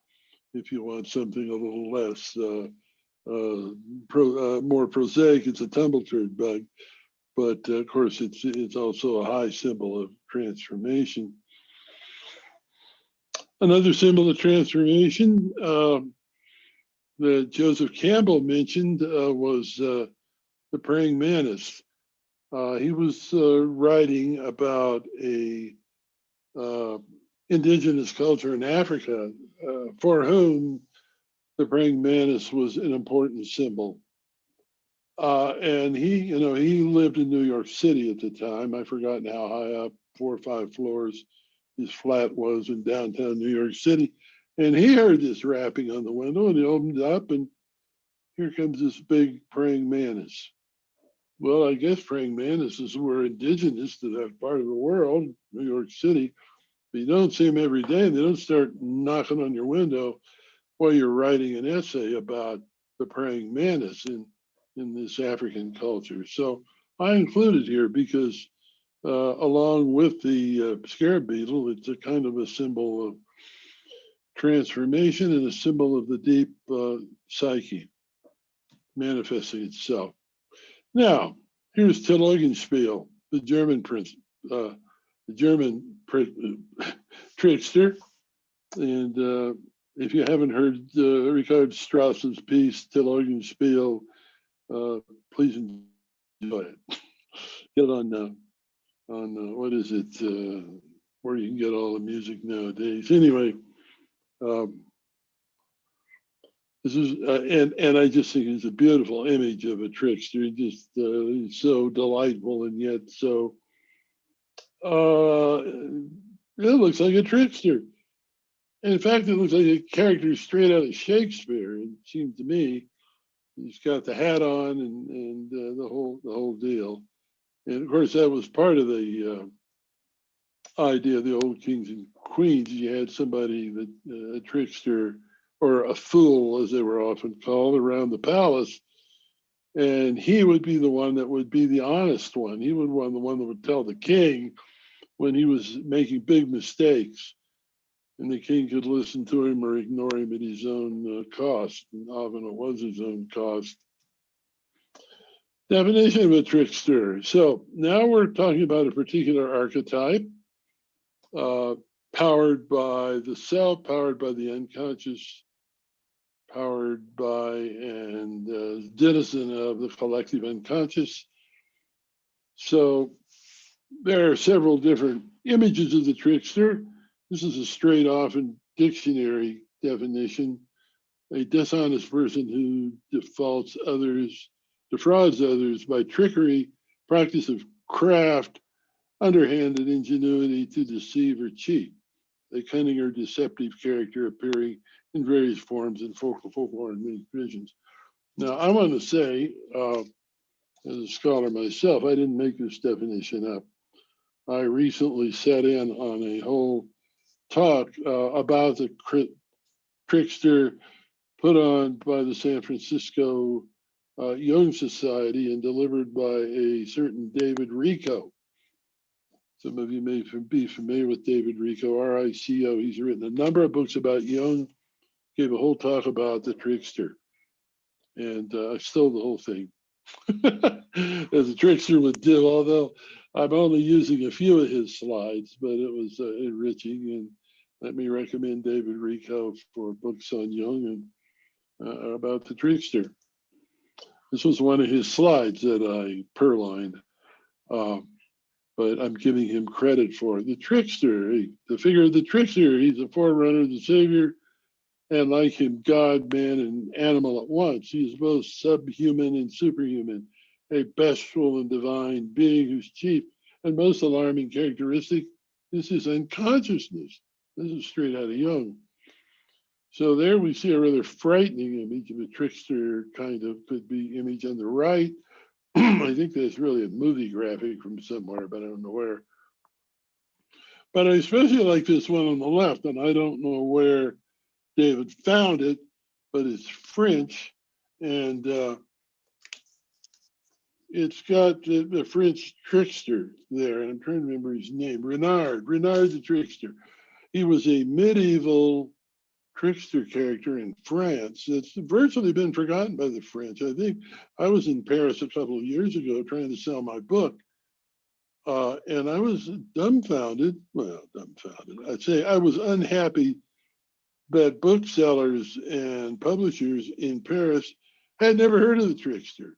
if you want something a little less, more prosaic, it's a tumbleturd bug. But of course, it's also a high symbol of transformation. Another symbol of transformation that Joseph Campbell mentioned was the praying mantis. He was writing about a indigenous culture in Africa for whom the praying mantis was an important symbol. And he lived in New York City at the time. I've forgotten how high up, 4 or 5 floors his flat was in downtown New York City. And he heard this rapping on the window, and he opened up, and here comes this big praying mantis. Well, I guess praying mantises were indigenous to that part of the world, New York City. But you don't see them every day, and they don't start knocking on your window while you're writing an essay about the praying mantis in this African culture. So I include it here because along with the scarab beetle, it's a kind of a symbol of transformation and a symbol of the deep psyche manifesting itself. Now, here's Till Eugenspiel, the German prince, trickster. And if you haven't heard Richard Strauss's piece, Till Eugenspiel, please enjoy it. Get on what is it, where you can get all the music nowadays. Anyway, this is, and I just think it's a beautiful image of a trickster, just so delightful and yet so, it looks like a trickster. And in fact, it looks like a character straight out of Shakespeare. It seems to me. He's got the hat on and the whole deal. And of course, that was part of the idea of the old kings and queens. You had somebody that a trickster or a fool, as they were often called, around the palace, and he would be the one that would be the honest one. He would be the one that would tell the king when he was making big mistakes, and the king could listen to him or ignore him at his own cost. And often it was his own cost. Definition of a trickster. So now we're talking about a particular archetype, powered by the self, powered by the unconscious, powered by and denizen of the collective unconscious. So there are several different images of the trickster. This is a straight off in dictionary definition. A dishonest person who defrauds others by trickery, practice of craft, underhanded ingenuity to deceive or cheat. A cunning or deceptive character appearing in various forms in folklore and many traditions. Now, I want to say, as a scholar myself, I didn't make this definition up. I recently sat in on a whole talk about the trickster put on by the San Francisco Young Society and delivered by a certain David Rico. Some of you may be familiar with David Rico, R-I-C-O. He's written a number of books about Jung, gave a whole talk about the trickster. And I stole the whole thing, as a trickster would do, although I'm only using a few of his slides, but it was enriching. And let me recommend David Rico for books on Jung and about the trickster. This was one of his slides that I purloined, but I'm giving him credit for it. The trickster, the figure of the trickster, he's a forerunner of the Savior, and like him, God, man, and animal at once. He is both subhuman and superhuman, a bestial and divine being whose chief and most alarming characteristic is his unconsciousness. This is straight out of Jung. So there we see a rather frightening image of a trickster, kind of, could be image on the right. I think that's really a movie graphic from somewhere, but I don't know where. But I especially like this one on the left, and I don't know where David found it, but it's French, and it's got the French trickster there, and I'm trying to remember his name, Renard the trickster. He was a medieval trickster character in France that's virtually been forgotten by the French. I think I was in Paris a couple of years ago trying to sell my book, and I was dumbfounded. I'd say I was unhappy that booksellers and publishers in Paris had never heard of the trickster.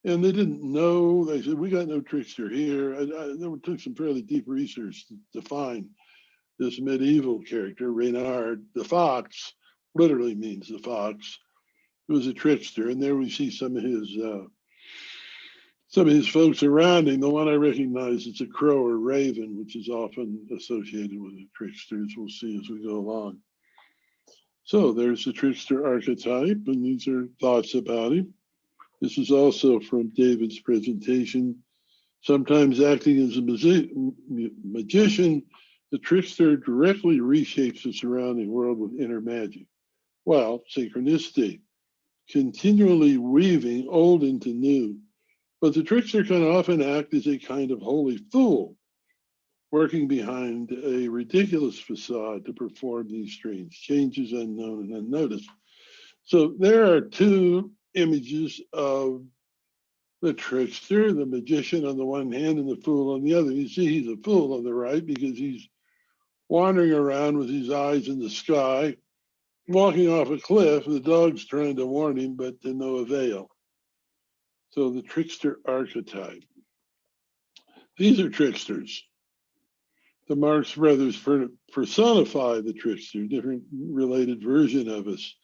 And they didn't know. They said, we got no trickster here. I took some fairly deep research to find this medieval character, Renard the fox, literally means the fox, who was a trickster. And there we see some of his folks around him. The one I recognize is a crow or raven, which is often associated with the tricksters. We'll see as we go along. So there's the trickster archetype, and these are thoughts about him. This is also from David's presentation. Sometimes acting as a magician, the trickster directly reshapes the surrounding world with inner magic. Well, synchronicity, continually weaving old into new. But the trickster can often act as a kind of holy fool, working behind a ridiculous facade to perform these strange changes unknown and unnoticed. So there are two images of the trickster, the magician on the one hand and the fool on the other. You see he's a fool on the right because he's wandering around with his eyes in the sky, walking off a cliff. The dog's trying to warn him, but to no avail. So the trickster archetype. These are tricksters. The Marx brothers personify the trickster, different related version of us.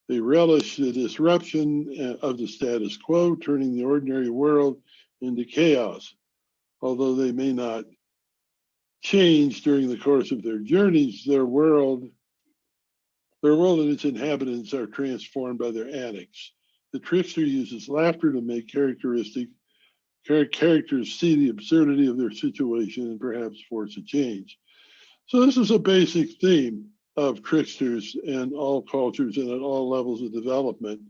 They relish the disruption of the status quo, turning the ordinary world into chaos. Although they may not change during the course of their journeys, their world and its inhabitants are transformed by their antics. The trickster uses laughter to make characters see the absurdity of their situation and perhaps force a change. So this is a basic theme of tricksters in all cultures and at all levels of development.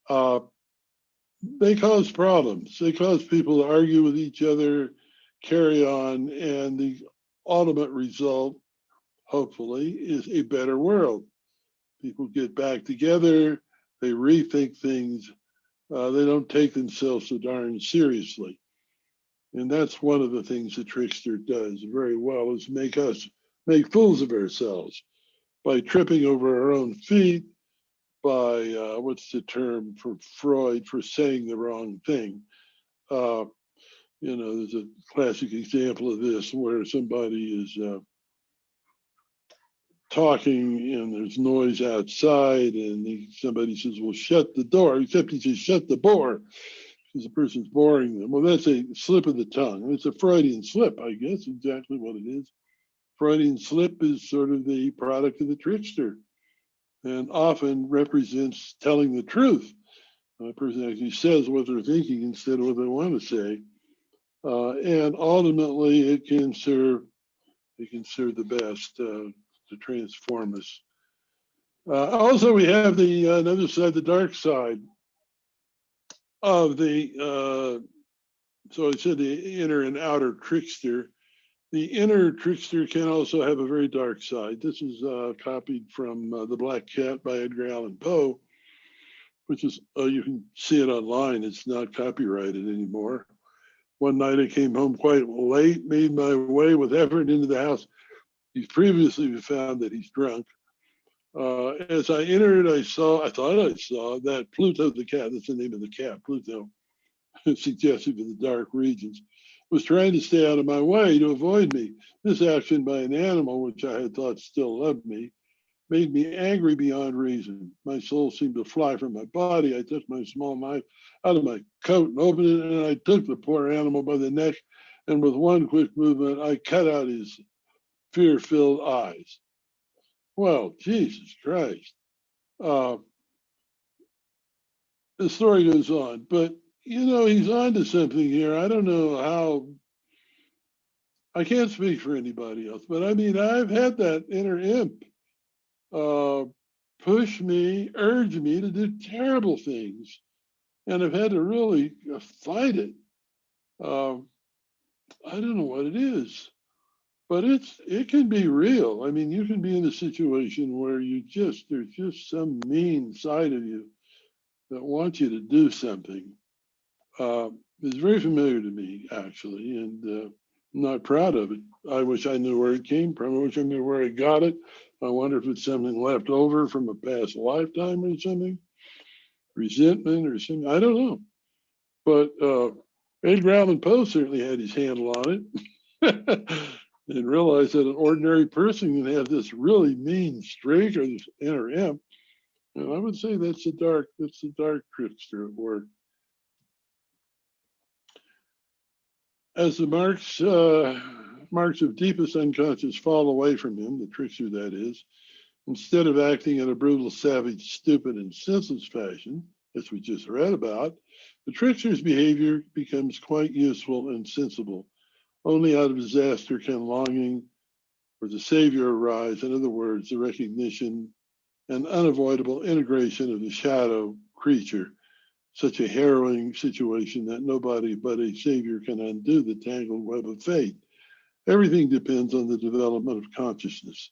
They cause problems. They cause people to argue with each other, carry on, and the ultimate result, hopefully, is a better world. People get back together, they rethink things, they don't take themselves so darn seriously. And that's one of the things the trickster does very well, is make fools of ourselves by tripping over our own feet, by, what's the term for Freud, for saying the wrong thing. There's a classic example of this where somebody is talking and there's noise outside and somebody says, well, shut the door, except he says, shut the bore, because the person's boring them. Well, that's a slip of the tongue. It's a Freudian slip, I guess, exactly what it is. Freudian slip is sort of the product of the trickster and often represents telling the truth. A person actually says what they're thinking instead of what they want to say. And ultimately it can serve the best to transform us. Also, we have the another side, the dark side of the, so I said the inner and outer trickster. The inner trickster can also have a very dark side. This is copied from The Black Cat by Edgar Allan Poe, which is, you can see it online. It's not copyrighted anymore. One night I came home quite late, made my way with effort into the house. He's previously found that he's drunk. As I entered, I thought I saw that Pluto the cat, that's the name of the cat, Pluto, suggestive of the dark regions, was trying to stay out of my way to avoid me. This action by an animal, which I had thought still loved me, made me angry beyond reason. My soul seemed to fly from my body. I took my small knife out of my coat and opened it, and I took the poor animal by the neck, and with one quick movement, I cut out his fear-filled eyes. Well, Jesus Christ. The story goes on, but he's on to something here. I don't know how, I can't speak for anybody else, but I mean, I've had that inner imp push me, urge me to do terrible things, and I've had to really fight it. I don't know what it is, but it can be real. I mean, you can be in a situation where there's just some mean side of you that wants you to do something. It's very familiar to me, actually, and I'm not proud of it. I wish I knew where it came from. I wish I knew where I got it. I wonder if it's something left over from a past lifetime or something, resentment or something. I don't know. But Edgar Allan Poe certainly had his handle on it. and realize that an ordinary person can have this really mean streak or this inner imp. And I would say that's the dark trickster at work. As the marks of deepest unconscious fall away from him, the trickster that is, instead of acting in a brutal, savage, stupid, and senseless fashion, as we just read about, the trickster's behavior becomes quite useful and sensible. Only out of disaster can longing for the savior arise. In other words, the recognition and unavoidable integration of the shadow creature, such a harrowing situation that nobody but a savior can undo the tangled web of fate. Everything depends on the development of consciousness.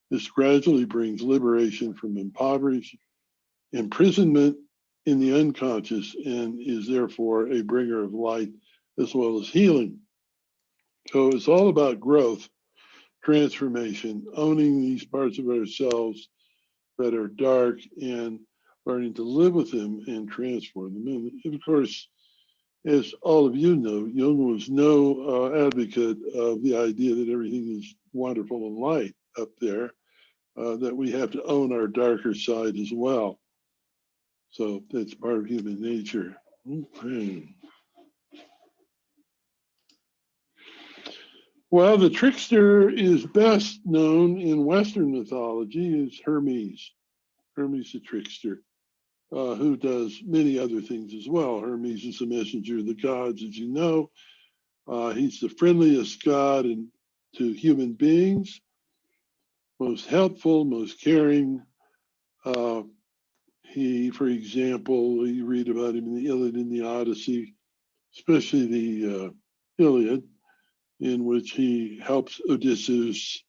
This gradually brings liberation from imprisonment in the unconscious, and is therefore a bringer of light as well as healing. So it's all about growth, transformation, owning these parts of ourselves that are dark and learning to live with them and transform them. And of course, as all of you know, Jung was no advocate of the idea that everything is wonderful and light up there, that we have to own our darker side as well. So that's part of human nature. Okay. Well, the trickster is best known in Western mythology as Hermes. Hermes the trickster, who does many other things as well. Hermes is the messenger of the gods, as you know. He's the friendliest god to human beings, most helpful, most caring. He, for example, you read about him in the Iliad and the Odyssey, especially the Iliad, in which he helps Odysseus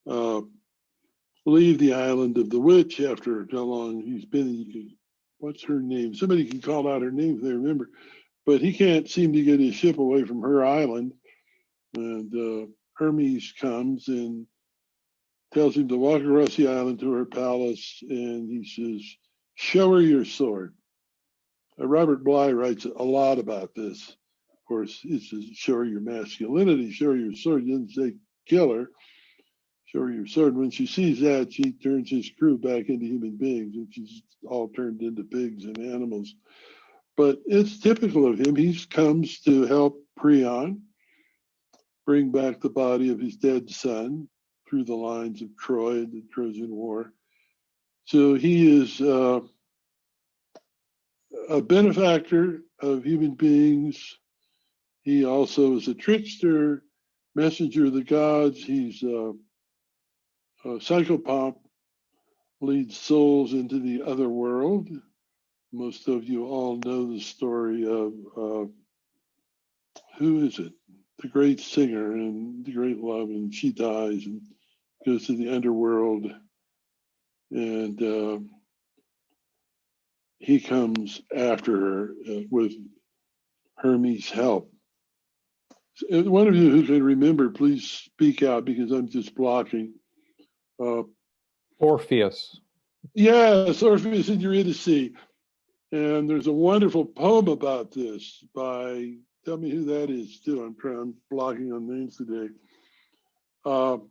leave the island of the witch after how long he's been. What's her name? Somebody can call out her name if they remember. But he can't seem to get his ship away from her island. And Hermes comes and tells him to walk across the island to her palace. And he says, show her your sword. Robert Bly writes a lot about this. Of course, it says, show her your masculinity, show her your sword. He doesn't say kill her. Show her your sword. When she sees that, she turns his crew back into human beings, and she's all turned into pigs and animals. But it's typical of him. He comes to help Priam bring back the body of his dead son through the lines of Troy and the Trojan War. So he is a benefactor of human beings. He also is a trickster, messenger of the gods. He's a psychopomp, leads souls into the other world. Most of you all know the story of, who is it? The great singer and the great love, and she dies and goes to the underworld. And he comes after her with Hermes' help. One of you who can remember, please speak out because I'm just blocking. Orpheus. Yes, Orpheus and Eurydice. And there's a wonderful poem about this by, tell me who that is too. I'm blocking on names today. Or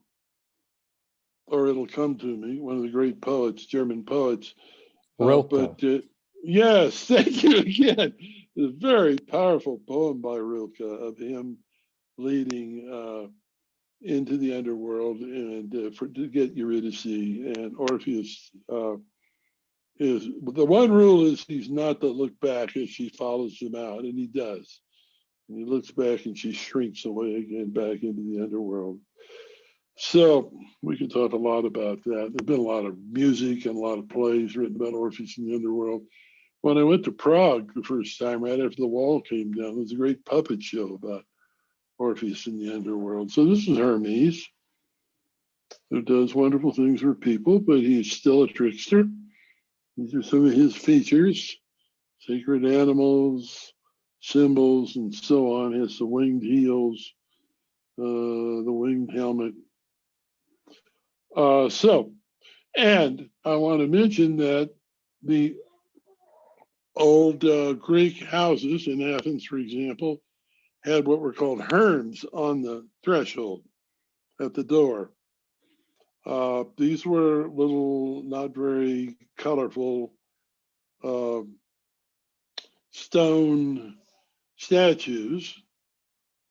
it'll come to me, one of the great poets, German poets. Rilke. Yes, thank you again. It's a very powerful poem by Rilke of him leading into the underworld and to get Eurydice. And Orpheus is, the one rule is he's not to look back as she follows him out, and he does. And he looks back and she shrinks away again back into the underworld. So we could talk a lot about that. There's been a lot of music and a lot of plays written about Orpheus in the underworld. When I went to Prague the first time, right after the wall came down, there was a great puppet show about Orpheus in the underworld. So this is Hermes, who does wonderful things for people, but he's still a trickster. These are some of his features: sacred animals, symbols, and so on. He has the winged heels, the winged helmet. And I want to mention that the old Greek houses in Athens, for example, had what were called herms on the threshold. at the door. These were little, not very colorful stone statues.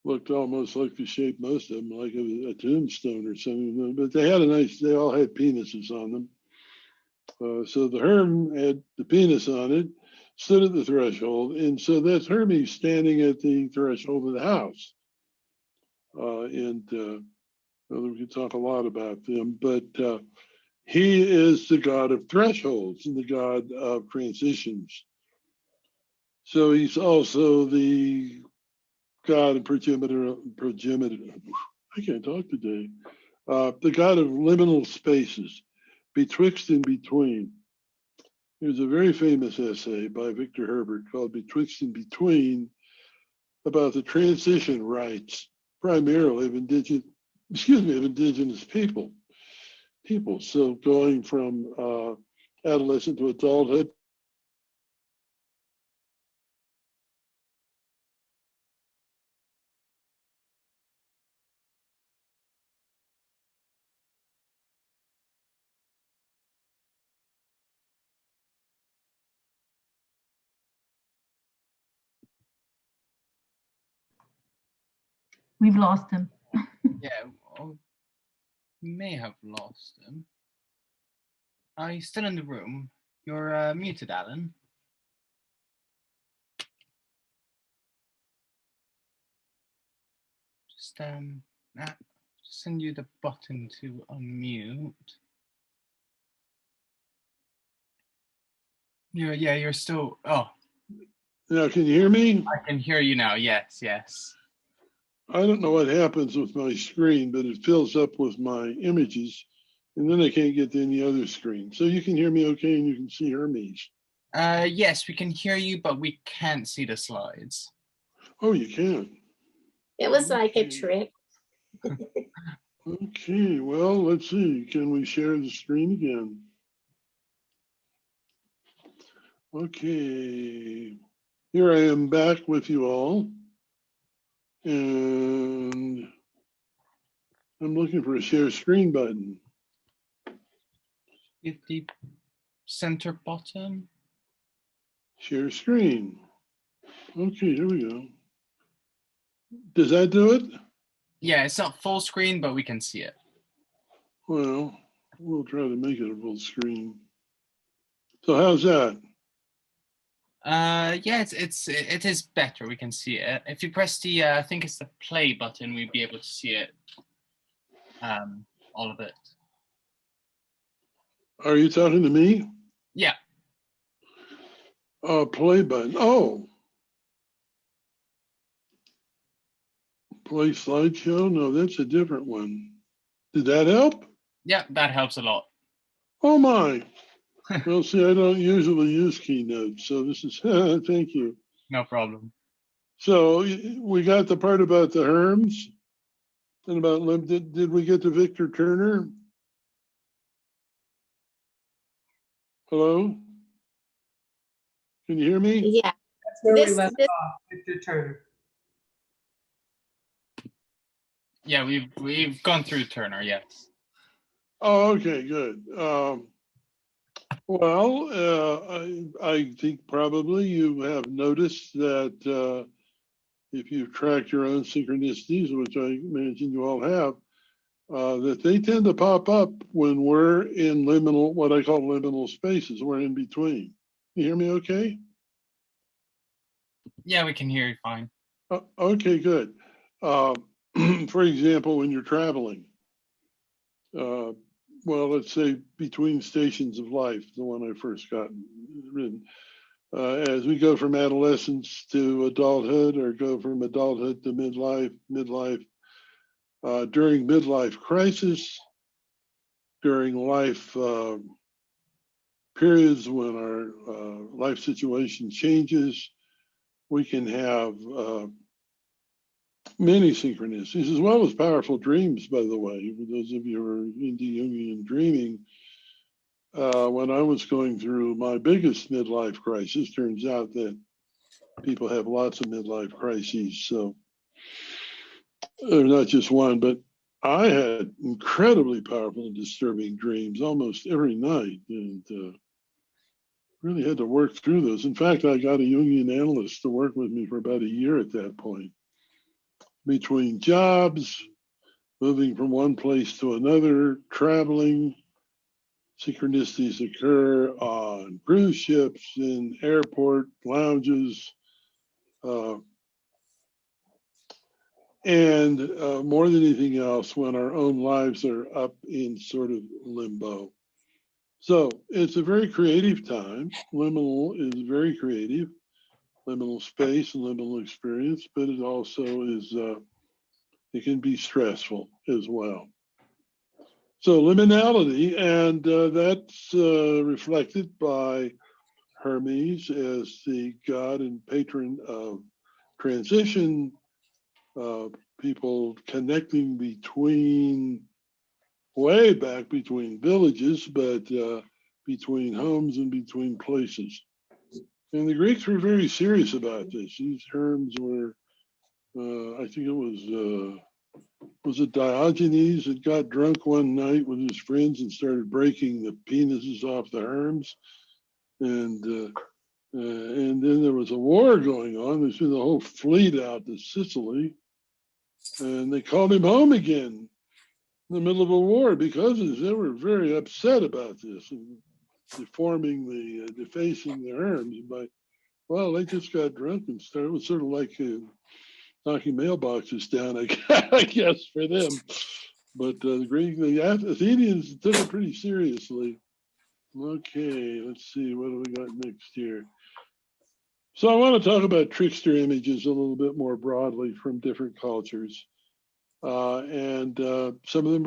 Looked almost like the shape, most of them, like a tombstone or something. But they had they all had penises on them. So the Herm had the penis on it, stood at the threshold, and so that's Hermes standing at the threshold of the house. We could talk a lot about them, but he is the god of thresholds and the god of transitions. So he's also the god of progenitor. I can't talk today. The god of liminal spaces, betwixt and between. There's a very famous essay by Victor Herbert called Betwixt and Between about the transition rites, primarily of indigenous people. So going from adolescent to adulthood. We've lost him. Yeah, we may have lost him. He's still in the room. You're muted, Allan. Just send you the button to unmute. You're still. Oh. Now, can you hear me? I can hear you now. Yes. I don't know what happens with my screen, but it fills up with my images, and then I can't get to any other screen. So you can hear me okay, and you can see Hermes. Yes, we can hear you, but we can't see the slides. Oh, you can. It was like a trick. Okay, well, let's see. Can we share the screen again? Okay, here I am back with you all. And I'm looking for a share screen button. Hit the center button. Share screen. Okay, here we go. Does that do it? Yeah, it's not full screen, but we can see it. Well, we'll try to make it a full screen. So how's that? Yeah, it is better. We can see it. If you press the, I think it's the play button, we'd be able to see it. All of it. Are you talking to me? Yeah. Play button. Oh. Play slideshow? No, that's a different one. Did that help? Yeah, that helps a lot. Oh my. Well, see, I don't usually use Keynote, so this is, thank you. No problem. So we got the part about the Herms and about, did we get to Victor Turner? Hello? Can you hear me? Yeah. That's where we left off, Victor Turner. Yeah, we've gone through Turner, yes. Oh, okay, good. I think probably you have noticed that if you've tracked your own synchronicities, which I imagine you all have, that they tend to pop up when we're in liminal, what I call liminal spaces. We're in between. You hear me okay? Yeah, we can hear you fine. Okay, good. For example, when you're traveling, well, let's say between stations of life, the one I first got written, as we go from adolescence to adulthood, or go from adulthood to midlife, during midlife crisis, during life periods when our life situation changes, we can have many synchronicities, as well as powerful dreams, by the way. For those of you who are into Jungian dreaming, when I was going through my biggest midlife crisis, turns out that people have lots of midlife crises. So, or not just one, but I had incredibly powerful and disturbing dreams almost every night, and really had to work through those. In fact, I got a Jungian analyst to work with me for about a year at that point. Between jobs, moving from one place to another, traveling, synchronicities occur on cruise ships, in airport lounges, and more than anything else, when our own lives are up in sort of limbo. So it's a very creative time. Liminal is very creative, liminal space and liminal experience, but it also is, it can be stressful as well. So liminality, and that's reflected by Hermes as the god and patron of transition, people connecting between, way back between villages, but between homes and between places. And the Greeks were very serious about this. These Hermes were, I think was it Diogenes that got drunk one night with his friends and started breaking the penises off the Hermes, and then there was a war going on. They sent the whole fleet out to Sicily, and they called him home again in the middle of a war because they were very upset about this and defacing the Hermes by, well, they just got drunk and started. It was sort of like knocking mailboxes down, I guess, for them. But the Athenians took it pretty seriously. Okay, let's see, what do we got next here? So I want to talk about trickster images a little bit more broadly from different cultures. And some of them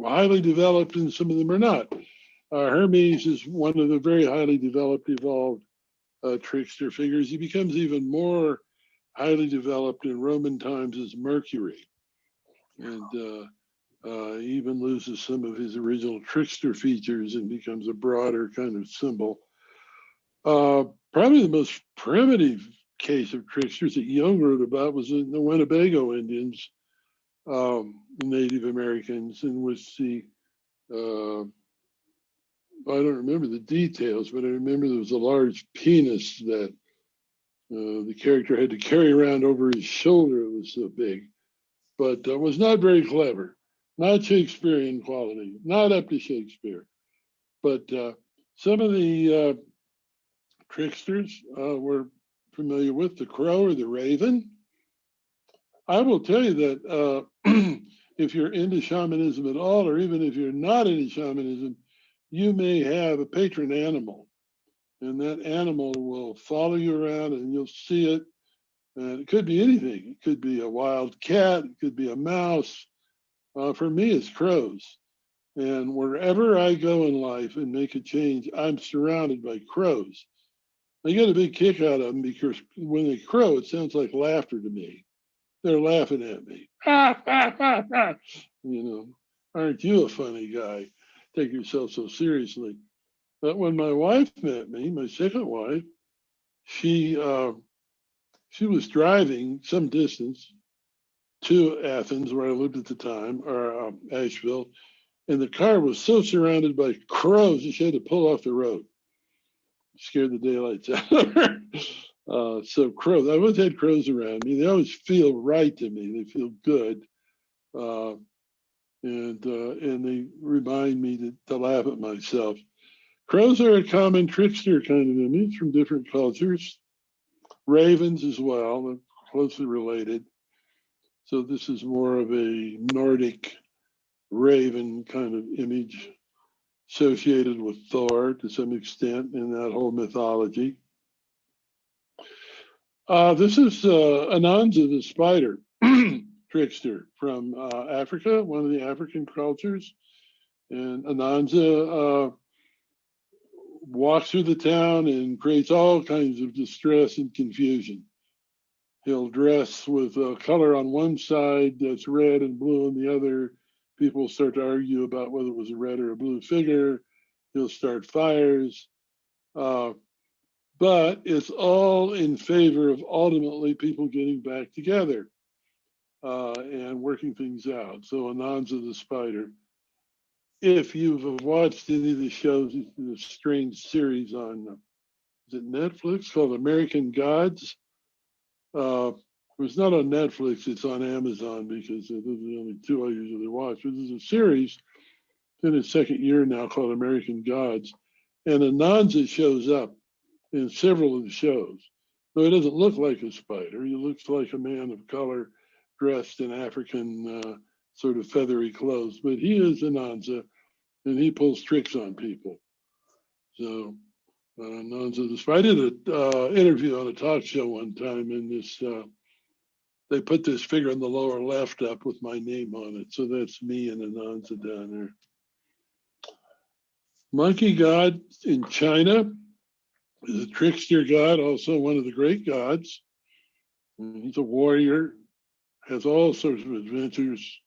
are highly developed and some of them are not. Hermes is one of the very highly developed, evolved trickster figures. He becomes even more highly developed in Roman times as Mercury. And he even loses some of his original trickster features and becomes a broader kind of symbol. Probably the most primitive case of tricksters that Jung wrote about was in the Winnebago Indians, Native Americans, in which I don't remember the details, but I remember there was a large penis that the character had to carry around over his shoulder. It was so big, but was not very clever, not Shakespearean quality, not up to Shakespeare. But some of the tricksters we're familiar with, the crow or the raven. I will tell you that if you're into shamanism at all, or even if you're not into shamanism, you may have a patron animal, and that animal will follow you around and you'll see it. And it could be anything. It could be a wild cat, it could be a mouse. For me, it's crows. And wherever I go in life and make a change, I'm surrounded by crows. I get a big kick out of them because when they crow, it sounds like laughter to me. They're laughing at me. You know, aren't you a funny guy? Take yourself so seriously. But when my wife met me, my second wife, she was driving some distance to Athens, where I lived at the time, or Asheville, and the car was so surrounded by crows that she had to pull off the road. Scared the daylights out of her. So crows, I always had crows around me. They always feel right to me. They feel good. And they remind me to laugh at myself. Crows are a common trickster kind of image from different cultures. Ravens as well, they're closely related. So this is more of a Nordic raven kind of image associated with Thor to some extent in that whole mythology. This is Anansi the spider trickster from Africa, one of the African cultures. And Anansi walks through the town and creates all kinds of distress and confusion. He'll dress with color on one side that's red and blue on the other. People start to argue about whether it was a red or a blue figure. He'll start fires. But it's all in favor of ultimately people getting back together. and working things out. So Anansi the spider. If you've watched any of the shows, the strange series on, is it Netflix, called American Gods? It's not on Netflix, it's on Amazon, because those are the only two I usually watch. But there's a series in its second year now called American Gods. And Anansi shows up in several of the shows. So he doesn't look like a spider. He looks like a man of color dressed in African sort of feathery clothes. But he is Anansi, and he pulls tricks on people. So Anansi the spider. I did an interview on a talk show one time, and this they put this figure on the lower left up with my name on it. So that's me and Anansi down there. Monkey god in China is a trickster god, also one of the great gods. He's a warrior, has all sorts of adventures.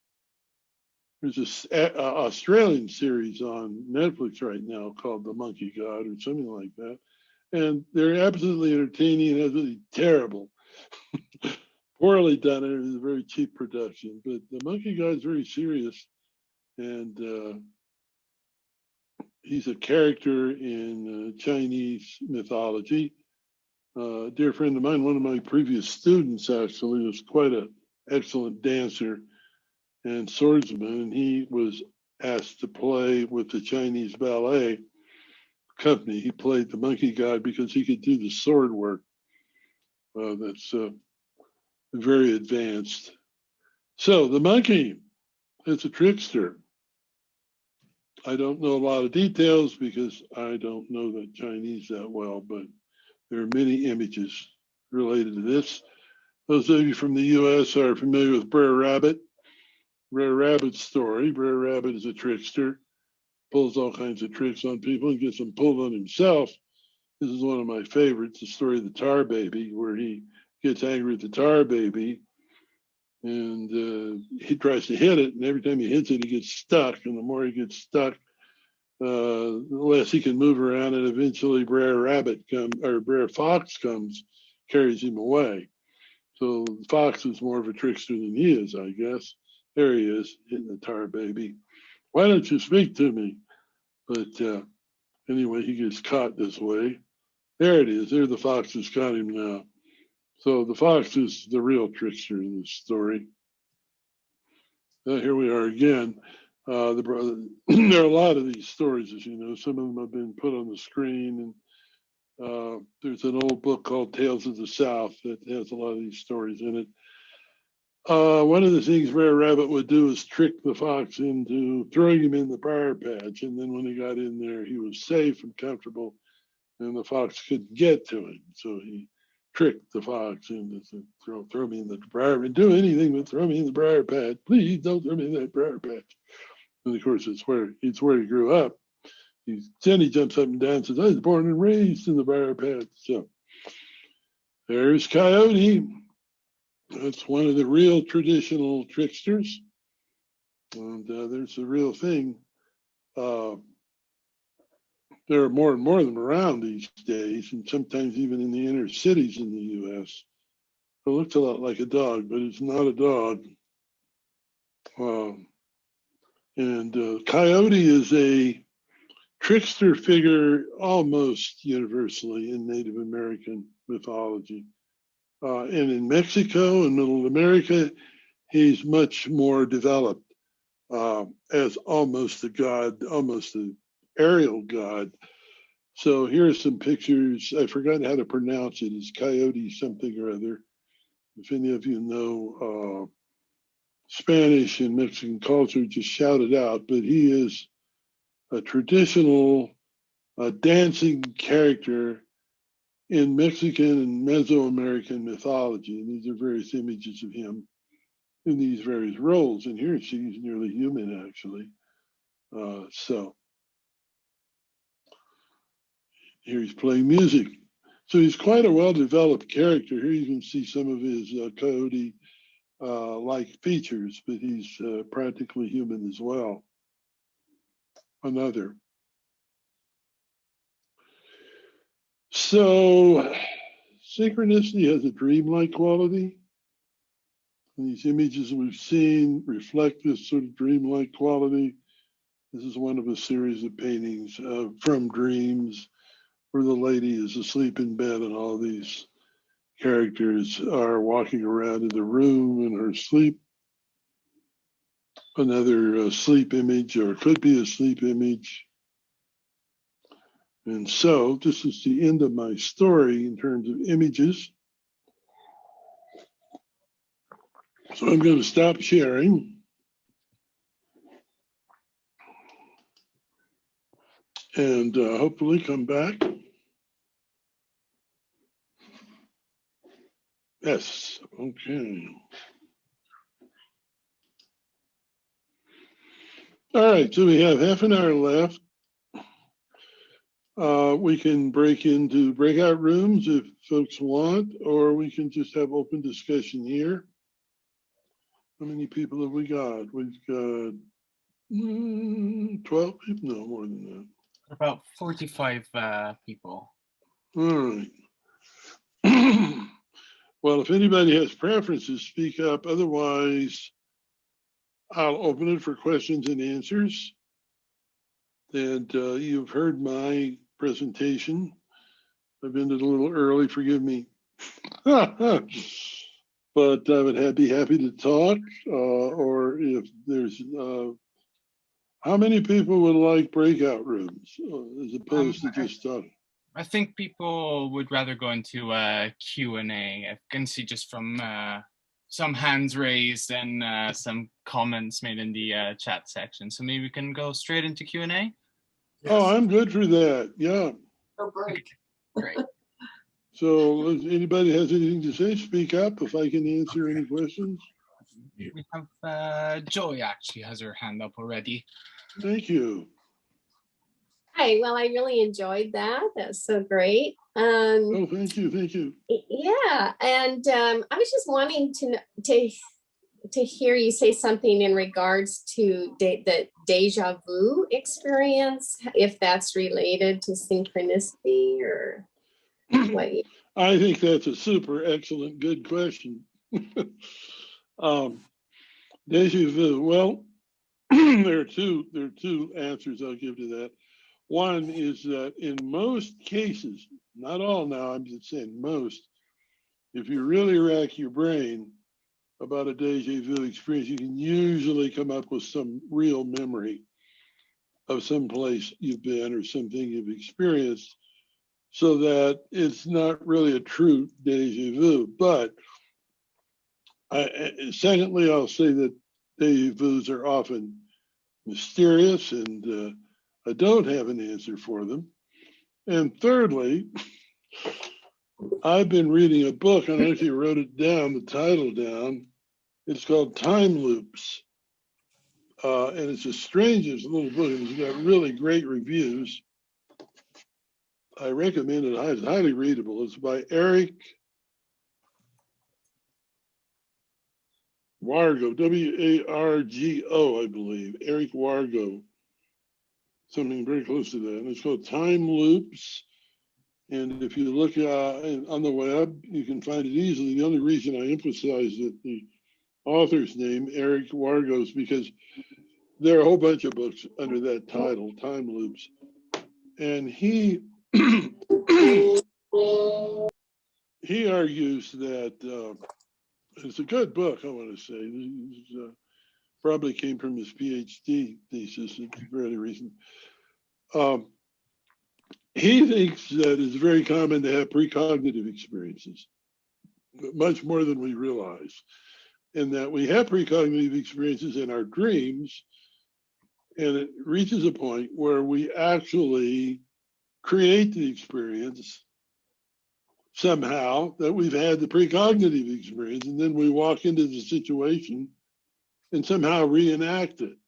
There's this Australian series on Netflix right now called The Monkey God or something like that. And they're absolutely entertaining and absolutely terrible. Poorly done, and it was a very cheap production. But The Monkey God is very serious, and he's a character in Chinese mythology. A dear friend of mine, one of my previous students actually, was quite an excellent dancer and swordsman, and he was asked to play with the Chinese ballet company. He played the monkey god because he could do the sword work. That's very advanced. So the monkey is a trickster. I don't know a lot of details because I don't know the Chinese that well, but there are many images related to this. Those of you from the US are familiar with Brer Rabbit. Brer Rabbit's story. Brer Rabbit is a trickster, pulls all kinds of tricks on people and gets them pulled on himself. This is one of my favorites, the story of the tar baby, where he gets angry at the tar baby and he tries to hit it, and every time he hits it, he gets stuck. And the more he gets stuck, the less he can move around, and eventually Brer Fox comes, carries him away. So the fox is more of a trickster than he is, I guess. There he is, hitting the tar baby. Why don't you speak to me? But anyway, he gets caught this way. There it is. There the fox has got him now. So the fox is the real trickster in this story. Here we are again. There are a lot of these stories, as you know. Some of them have been put on the screen, and there's an old book called Tales of the South that has a lot of these stories in it. One of the things Brer Rabbit would do is trick the fox into throwing him in the briar patch, and then when he got in there, he was safe and comfortable, and the fox couldn't get to him. So he tricked the fox into throw me in the briar patch. Do anything but throw me in the briar patch. Please don't throw me in that briar patch. And of course, it's where he grew up. Then he jumps up and down and says, I was born and raised in the briar patch. So there's Coyote. That's one of the real traditional tricksters. And there's the real thing. There are more and more of them around these days, and sometimes even in the inner cities in the U.S. It looks a lot like a dog, but it's not a dog. Coyote is a trickster figure almost universally in Native American mythology. And in Mexico and Middle America, he's much more developed as almost a god, almost an aerial god. So here are some pictures. I've forgotten how to pronounce it. It's Coyote something or other. If any of you know Spanish and Mexican culture, just shout it out. But he is a traditional dancing character in Mexican and Mesoamerican mythology. And these are various images of him in these various roles. And here she's nearly human, actually. So here he's playing music. So he's quite a well-developed character. Here you can see some of his coyote-like features, but he's practically human as well. Another. So synchronicity has a dreamlike quality. These images we've seen reflect this sort of dreamlike quality. This is one of a series of paintings from dreams where the lady is asleep in bed and all these characters are walking around in the room in her sleep. Another sleep image, or it could be a sleep image. And so this is the end of my story in terms of images. So I'm going to stop sharing. And hopefully come back. Yes, okay. All right, so we have half an hour left. We can break into breakout rooms if folks want, or we can just have open discussion here. How many people have we got? We've got 12 people, no more than that. About 45 people. All right. Well, if anybody has preferences, speak up. Otherwise, I'll open it for questions and answers. And you've heard my presentation. I've ended a little early, forgive me. But I would be happy to talk, or if there's, how many people would like breakout rooms as opposed to just talking? I think people would rather go into Q&A. I can see just from some hands raised and some comments made in the chat section. So maybe we can go straight into Q&A? Yes. Oh, I'm good for that. Yeah. Oh, great. Great. So if anybody has anything to say, speak up if I can answer any questions. We have Joy actually has her hand up already. Thank you. Hi, well, I really enjoyed that. That's so great. Oh, thank you, thank you. Yeah, and I was just wanting to hear you say something in regards to the deja vu experience, if that's related to synchronicity or what. I think that's a super excellent, good question. Deja vu. Well, there are two answers I'll give to that. One is that in most cases, not all now, I'm just saying most, if you really rack your brain about a deja vu experience, you can usually come up with some real memory of some place you've been or something you've experienced, so that it's not really a true deja vu. But secondly, I'll say that deja vus are often mysterious and I don't have an answer for them. And thirdly, I've been reading a book, and I actually wrote it down, the title down. It's called Time Loops. And it's the strangest little book, and it's got really great reviews. I recommend it. It's highly readable. It's by Eric Wargo, W-A-R-G-O, I believe. Eric Wargo. Something very close to that. And it's called Time Loops. And if you look on the web, you can find it easily. The only reason I emphasize that the author's name, Eric Wargo, is because there are a whole bunch of books under that title, Time Loops. And he he argues that it's a good book, I want to say. This probably came from his PhD thesis. It's fairly recent. He thinks that it's very common to have precognitive experiences, much more than we realize, and that we have precognitive experiences in our dreams, and it reaches a point where we actually create the experience somehow that we've had the precognitive experience, and then we walk into the situation and somehow reenact it.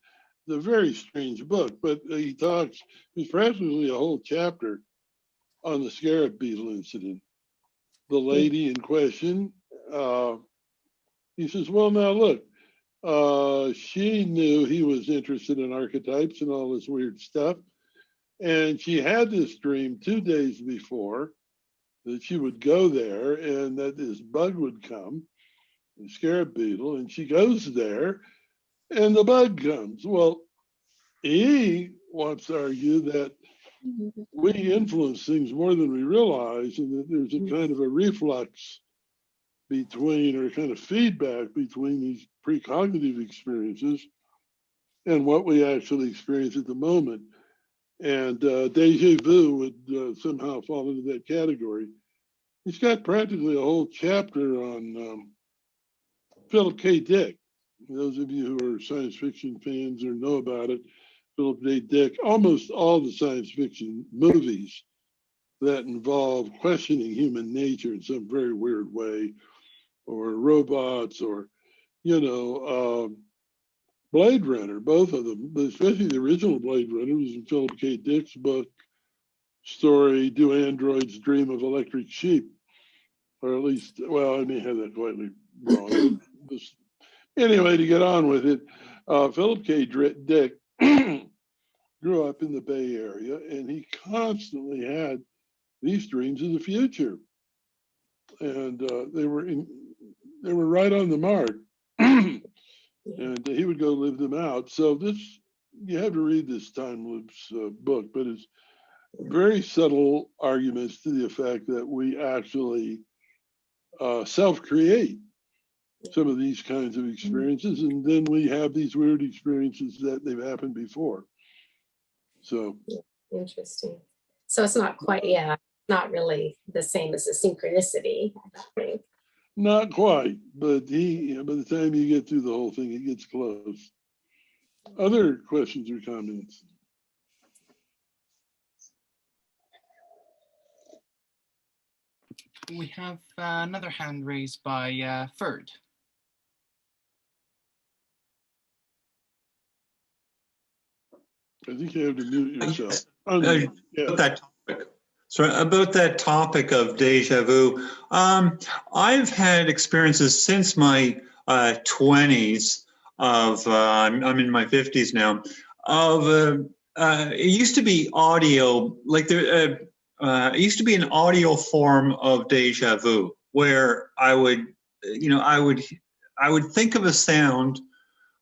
It's a very strange book, but he talks, there's practically a whole chapter on the scarab beetle incident. The lady in question, he says, well, now look, she knew he was interested in archetypes and all this weird stuff. And she had this dream 2 days before that she would go there and that this bug would come. the scarab beetle, and she goes there, and the bug comes. Well, he wants to argue that we influence things more than we realize, and that there's a kind of a reflux between, or kind of feedback between these precognitive experiences and what we actually experience at the moment. And deja vu would somehow fall into that category. He's got practically a whole chapter on Philip K. Dick. Those of you who are science fiction fans or know about it, Philip K. Dick, almost all the science fiction movies that involve questioning human nature in some very weird way, or robots, or, you know, Blade Runner, both of them, but especially the original Blade Runner was in Philip K. Dick's book story, Do Androids Dream of Electric Sheep? Or at least, well, I may have that slightly wrong. Anyway, to get on with it, Philip K. Dick grew up in the Bay Area, and he constantly had these dreams of the future. And they were right on the mark. And he would go live them out. So this, you have to read this Time Loops book, but it's very subtle arguments to the effect that we actually self-create some of these kinds of experiences, and then we have these weird experiences that they've happened before. So interesting. So it's not quite, yeah, not really the same as a synchronicity, I think. Not quite, but by the time you get through the whole thing, it gets close. Other questions or comments? We have another hand raised by Ferd. I think you have to mute yourself. Yeah. That topic. So about that topic of deja vu, I've had experiences since my 20s of, I'm in my 50s now, of, it used to be audio, like there, it used to be an audio form of deja vu where I would, you know, I would think of a sound,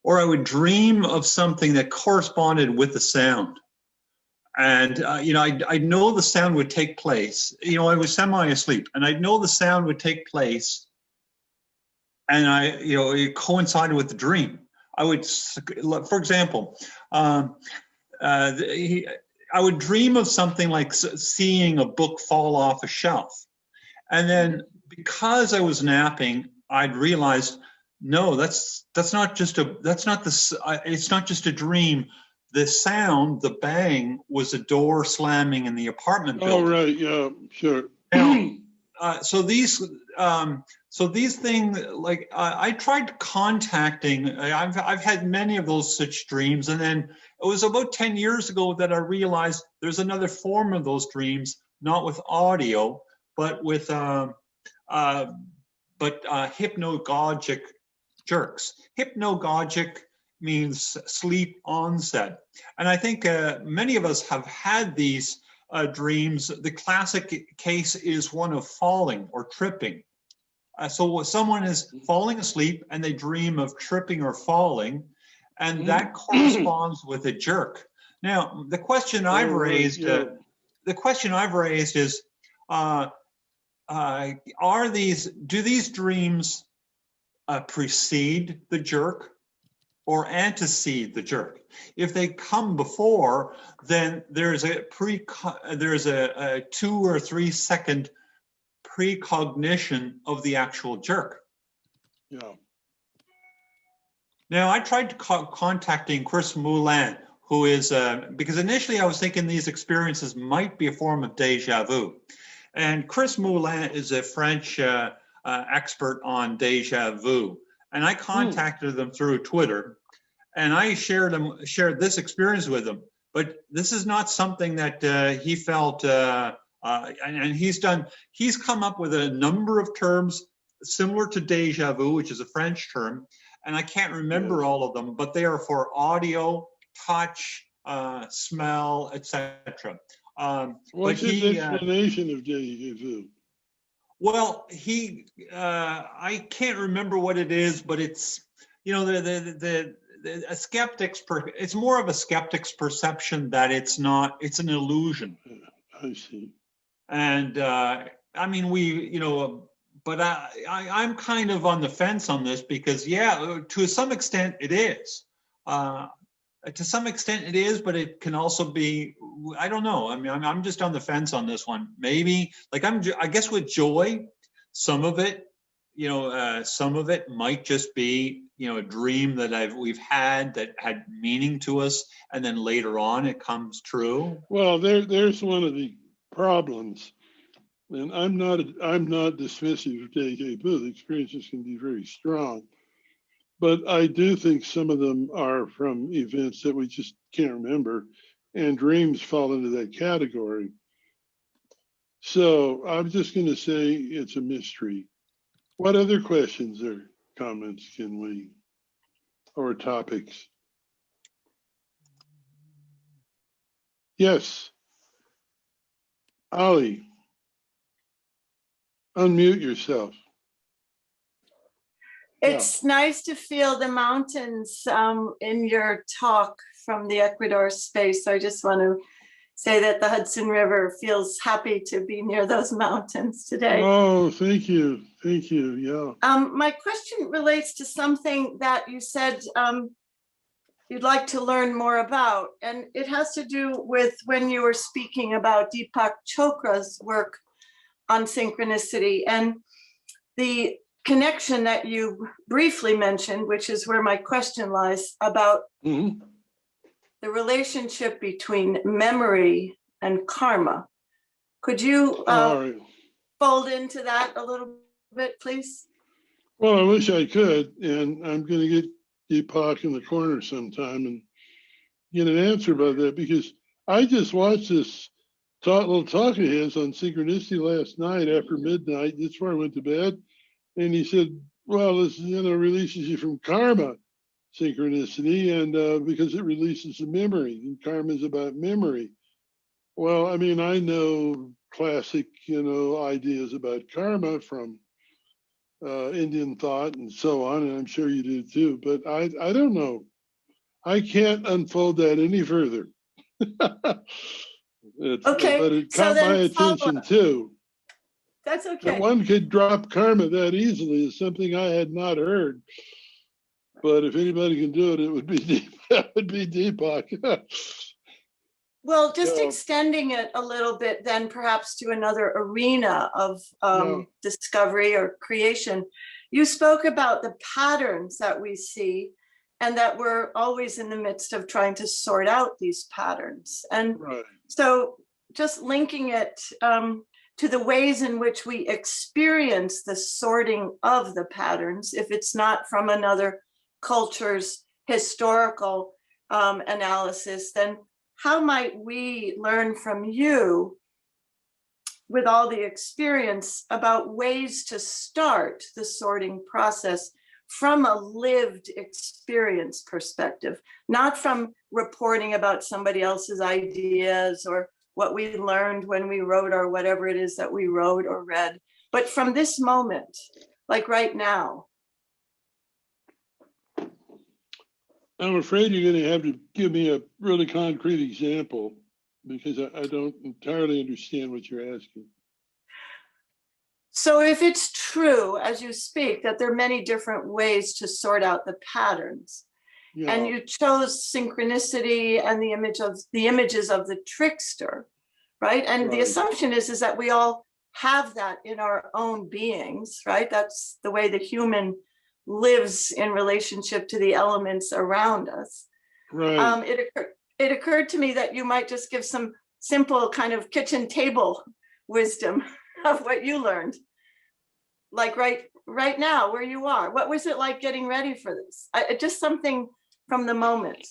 or I would dream of something that corresponded with the sound. And, you know, I'd know the sound would take place. You know, I was semi-asleep, and I'd know the sound would take place. And you know, it coincided with the dream. I would, for example, I would dream of something like seeing a book fall off a shelf. And then because I was napping, I'd realized, no, it's not just a dream. The sound, the bang, was a door slamming in the apartment building. Oh, right, yeah, sure. Now, so these things, like I tried contacting. I've had many of those such dreams, and then it was about 10 years ago that I realized there's another form of those dreams, not with audio, but with hypnagogic jerks. Hypnagogic means sleep onset. And I think many of us have had these dreams. The classic case is one of falling or tripping. So someone is falling asleep and they dream of tripping or falling, and that corresponds with a jerk. Now, the question I've raised, is, do these dreams precede the jerk or antecede the jerk? If they come before, then there's a 2 or 3 second precognition of the actual jerk. Yeah. Now, I tried contacting Chris Moulin, who is, because initially I was thinking these experiences might be a form of deja vu. And Chris Moulin is a French expert on deja vu. And I contacted them through Twitter, and I shared this experience with him. But this is not something that he felt, and he's come up with a number of terms similar to deja vu, which is a French term, and I can't remember all of them, but they are for audio, touch, smell, etc. What's his explanation of deja vu? Well, I can't remember what it is, but it's, a skeptic's, it's more of a skeptic's perception that it's an illusion. I see. And I mean, but I'm kind of on the fence on this because, yeah, to some extent it is. To some extent it is, but it can also be, I don't know. I mean, I'm just on the fence on this one. Maybe, like I guess with joy, some of it might just be, a dream that we've had that had meaning to us, and then later on it comes true. Well, there's one of the problems, and I'm not dismissive of deja vu. The experiences can be very strong, but I do think some of them are from events that we just can't remember, and dreams fall into that category. So I'm just going to say it's a mystery. What other questions or comments or topics? Yes. Ali, unmute yourself. It's nice to feel the mountains in your talk from the Ecuador space. I just want to say that the Hudson River feels happy to be near those mountains today. Oh, thank you. Thank you. Yeah. My question relates to something that you said you'd like to learn more about, and it has to do with when you were speaking about Deepak Chopra's work on synchronicity and the connection that you briefly mentioned, which is where my question lies, about the relationship between memory and karma. Could you fold into that a little bit, please? Well, I wish I could, and I'm going to get Deepak in the corner sometime and get an answer about that, because I just watched this little talk of his on synchronicity last night after midnight, just before I went to bed, and he said, well, this releases you from karma, synchronicity, and because it releases the memory, and karma is about memory. Well, I mean, I know classic, ideas about karma from Indian thought and so on, and I'm sure you do too, but I don't know. I can't unfold that any further. Okay, but it caught my attention too. That's okay. That one could drop karma that easily is something I had not heard. But if anybody can do it, it would be Deepak. Well, just extending it a little bit then perhaps to another arena of discovery or creation. You spoke about the patterns that we see and that we're always in the midst of trying to sort out these patterns. And so just linking it to the ways in which we experience the sorting of the patterns, if it's not from another culture's historical analysis, then how might we learn from you with all the experience about ways to start the sorting process from a lived experience perspective, not from reporting about somebody else's ideas or what we learned when we wrote or whatever it is that we wrote or read, but from this moment, like right now? I'm afraid you're going to have to give me a really concrete example, because I don't entirely understand what you're asking. So if it's true, as you speak, that there are many different ways to sort out the patterns, and you chose synchronicity and the images of the trickster, right? And the assumption is that we all have that in our own beings, right? That's the way the human lives in relationship to the elements around us. Right. It occurred to me that you might just give some simple kind of kitchen table wisdom of what you learned, like right now where you are. What was it like getting ready for this? Just something from the moment.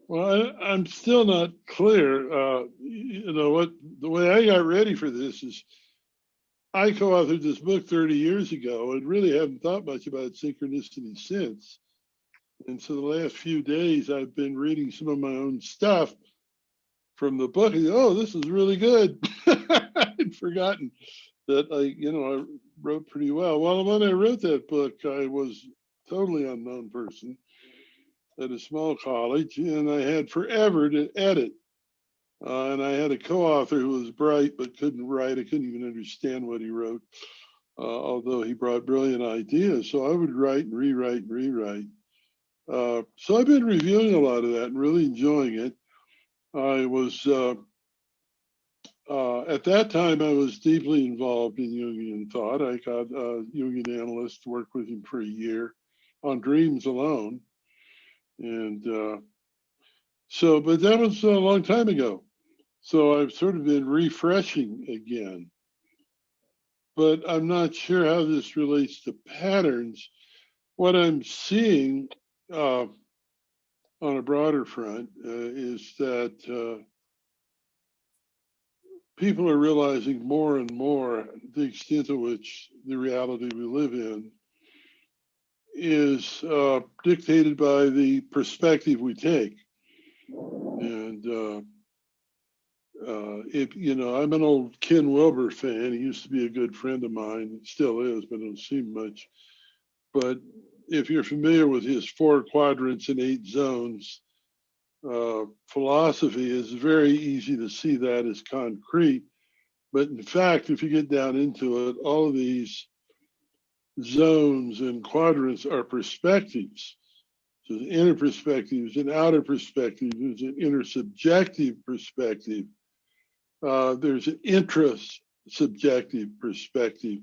Well, I'm still not clear. The way I got ready for this is I co-authored this book 30 years ago and really haven't thought much about synchronicity since. And so the last few days I've been reading some of my own stuff from the book. Oh, this is really good. I'd forgotten that I wrote pretty well. Well, when I wrote that book, I was a totally unknown person at a small college, and I had forever to edit. And I had a co-author who was bright but couldn't write. I couldn't even understand what he wrote, although he brought brilliant ideas. So I would write and rewrite and rewrite. So I've been reviewing a lot of that and really enjoying it. I was, at that time, I was deeply involved in Jungian thought. I got a Jungian analyst to work with him for a year on dreams alone. And but that was a long time ago. So I've sort of been refreshing again. But I'm not sure how this relates to patterns. What I'm seeing on a broader front is that people are realizing more and more the extent to which the reality we live in is dictated by the perspective we take. And I'm an old Ken Wilber fan. He used to be a good friend of mine, still is, but I don't see much. But if you're familiar with his 4 quadrants and 8 zones, philosophy is very easy to see that as concrete. But in fact, if you get down into it, all of these zones and quadrants are perspectives. So there's inner perspectives and outer perspectives. There's an intersubjective perspective. There's an intrasubjective perspective.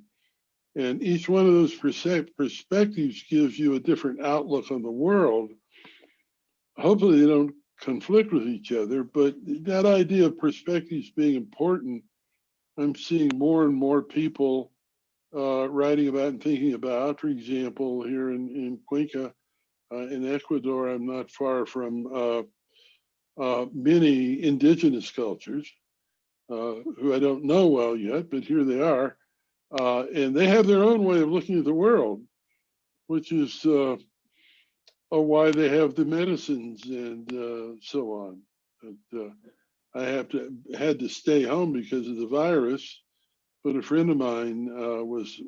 And each one of those perspectives gives you a different outlook on the world. Hopefully they don't conflict with each other, but that idea of perspectives being important, I'm seeing more and more people writing about and thinking about. For example, here in Cuenca, in Ecuador, I'm not far from many indigenous cultures who I don't know well yet, but here they are. And they have their own way of looking at the world, which is why they have the medicines and so on. But, I had to stay home because of the virus, but a friend of mine was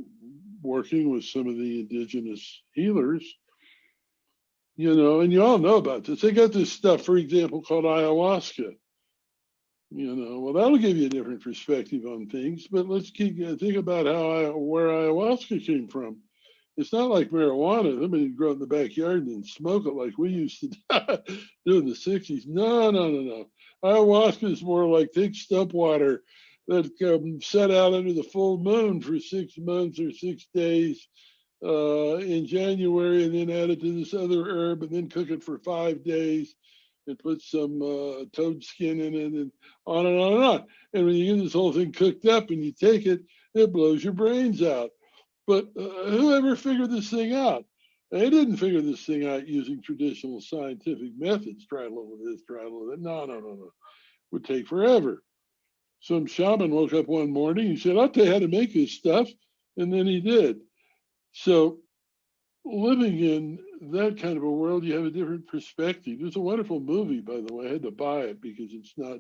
working with some of the indigenous healers, and you all know about this. They got this stuff, for example, called ayahuasca. Well, that'll give you a different perspective on things, but let's think about where ayahuasca came from. It's not like marijuana. Somebody would grow it in the backyard and smoke it like we used to do in the 60s. No. Ayahuasca is more like thick stump water that set out under the full moon for 6 months or 6 days in January, and then add it to this other herb, and then cook it for 5 days and put some toad skin in it, and on and on and on. And when you get this whole thing cooked up and you take it, it blows your brains out. But whoever figured this thing out? They didn't figure this thing out using traditional scientific methods. Try a little of this, try a little of that. No. It would take forever. Some shaman woke up one morning. He said, I'll tell you how to make this stuff. And then he did. So living in that kind of a world, you have a different perspective. It's a wonderful movie, by the way. I had to buy it because it's not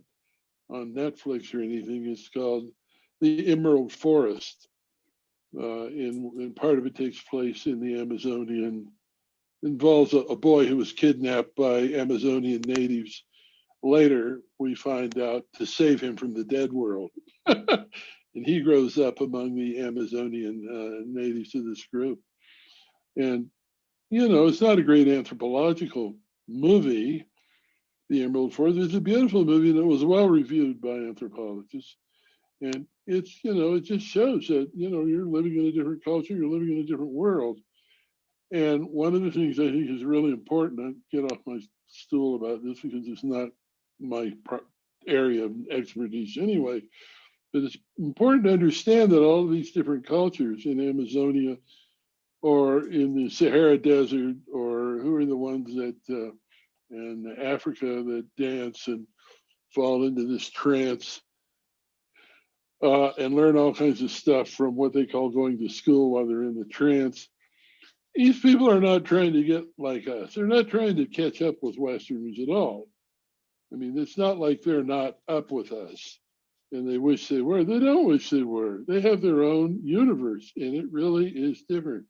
on Netflix or anything. It's called The Emerald Forest. And part of it takes place in the Amazonian, involves a boy who was kidnapped by Amazonian natives. Later, we find out to save him from the dead world. And he grows up among the Amazonian natives of this group. And, it's not a great anthropological movie, The Emerald Forest. It's a beautiful movie that was well reviewed by anthropologists. And it's, it just shows that, you're living in a different culture, you're living in a different world. And one of the things I think is really important, I get off my stool about this because it's not my area of expertise anyway, but it's important to understand that all of these different cultures in Amazonia or in the Sahara Desert, or who are the ones that in Africa that dance and fall into this trance, and learn all kinds of stuff from what they call going to school while they're in the trance. These people are not trying to get like us. They're not trying to catch up with Westerners at all. I mean, it's not like they're not up with us and they wish they were. They don't wish they were. They have their own universe, and it really is different.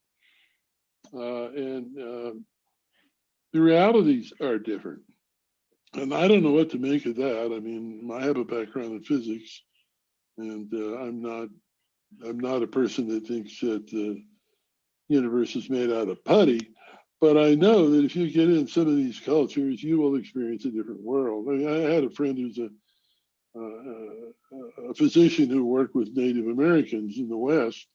And the realities are different. And I don't know what to make of that. I mean, I have a background in physics, and I'm not a person that thinks that the universe is made out of putty. But I know that if you get in some of these cultures, you will experience a different world. I mean, I had a friend who's a physician who worked with Native Americans in the West,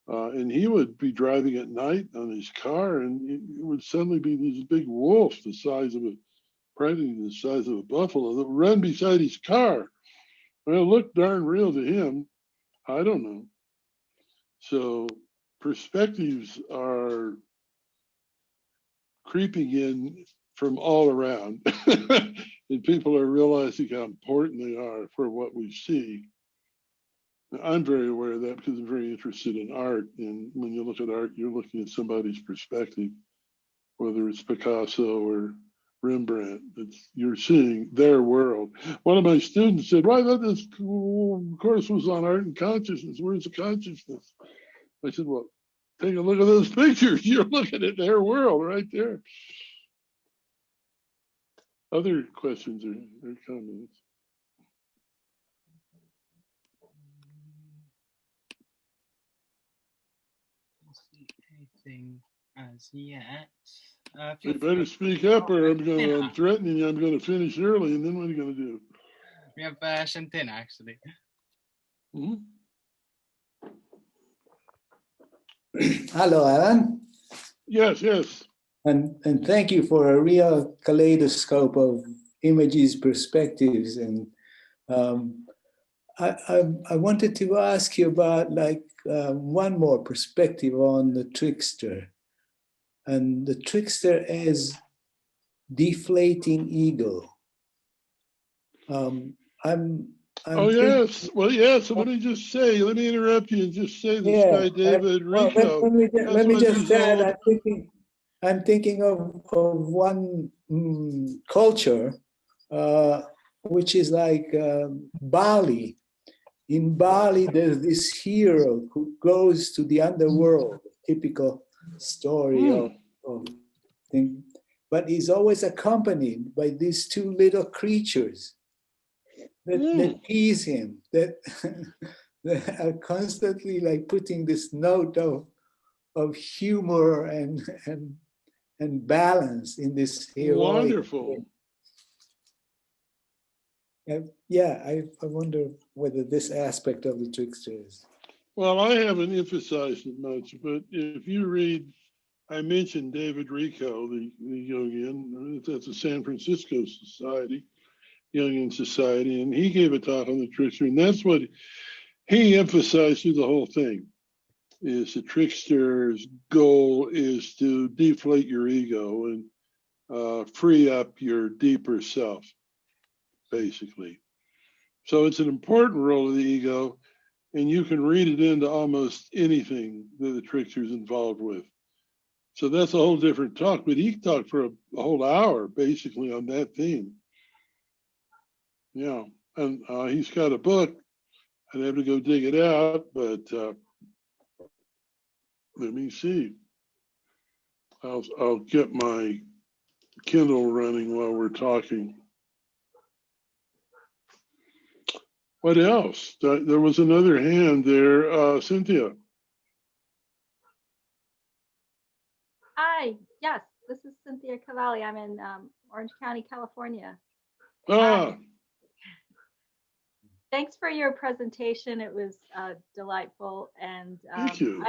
and he would be driving at night on his car, and it would suddenly be this big wolf practically the size of a buffalo that would run beside his car. Well, it looked darn real to him. I don't know. So perspectives are creeping in from all around, and people are realizing how important they are for what we see. I'm very aware of that because I'm very interested in art. And when you look at art, you're looking at somebody's perspective, whether it's Picasso or Rembrandt. You're seeing their world. One of my students said, "Well, I thought this course was on art and consciousness. Where's the consciousness?" I said, "Well, take a look at those pictures. You're looking at their world right there." Other questions or comments? Anything as yet? You better speak up, or I'm threatening you. I'm going to finish early, and then what are you going to do? We have Shantina, actually. Mm-hmm. Hello, Allan. Yes. And thank you for a real kaleidoscope of images, perspectives, and I wanted to ask you about one more perspective on the trickster. And the trickster is deflating ego. Yes. Well, yes. So let me interrupt you and just say this guy, David Rico. Let me just add, I'm thinking of one culture, which is like Bali. In Bali, there's this hero who goes to the underworld, typical story of thing, but he's always accompanied by these two little creatures that tease him, that are constantly like putting this note of humor and balance in this heroic. Wonderful. Yeah, I wonder whether this aspect of the trickster is. Well, I haven't emphasized it much, but if you read, I mentioned David Rico, the Jungian, that's a San Francisco society, Jungian society, and he gave a talk on the trickster, and that's what he emphasized through the whole thing, is the trickster's goal is to deflate your ego and free up your deeper self, basically. So it's an important role of the ego, and you can read it into almost anything that the trickster is involved with. So that's a whole different talk, but he talked for a whole hour basically on that theme. Yeah, and he's got a book. I'd have to go dig it out, but let me see. I'll get my Kindle running while we're talking. What else? There was another hand there. Cynthia. Hi, yes, this is Cynthia Cavalli. I'm in Orange County, California. Thanks for your presentation. It was delightful. And thank you.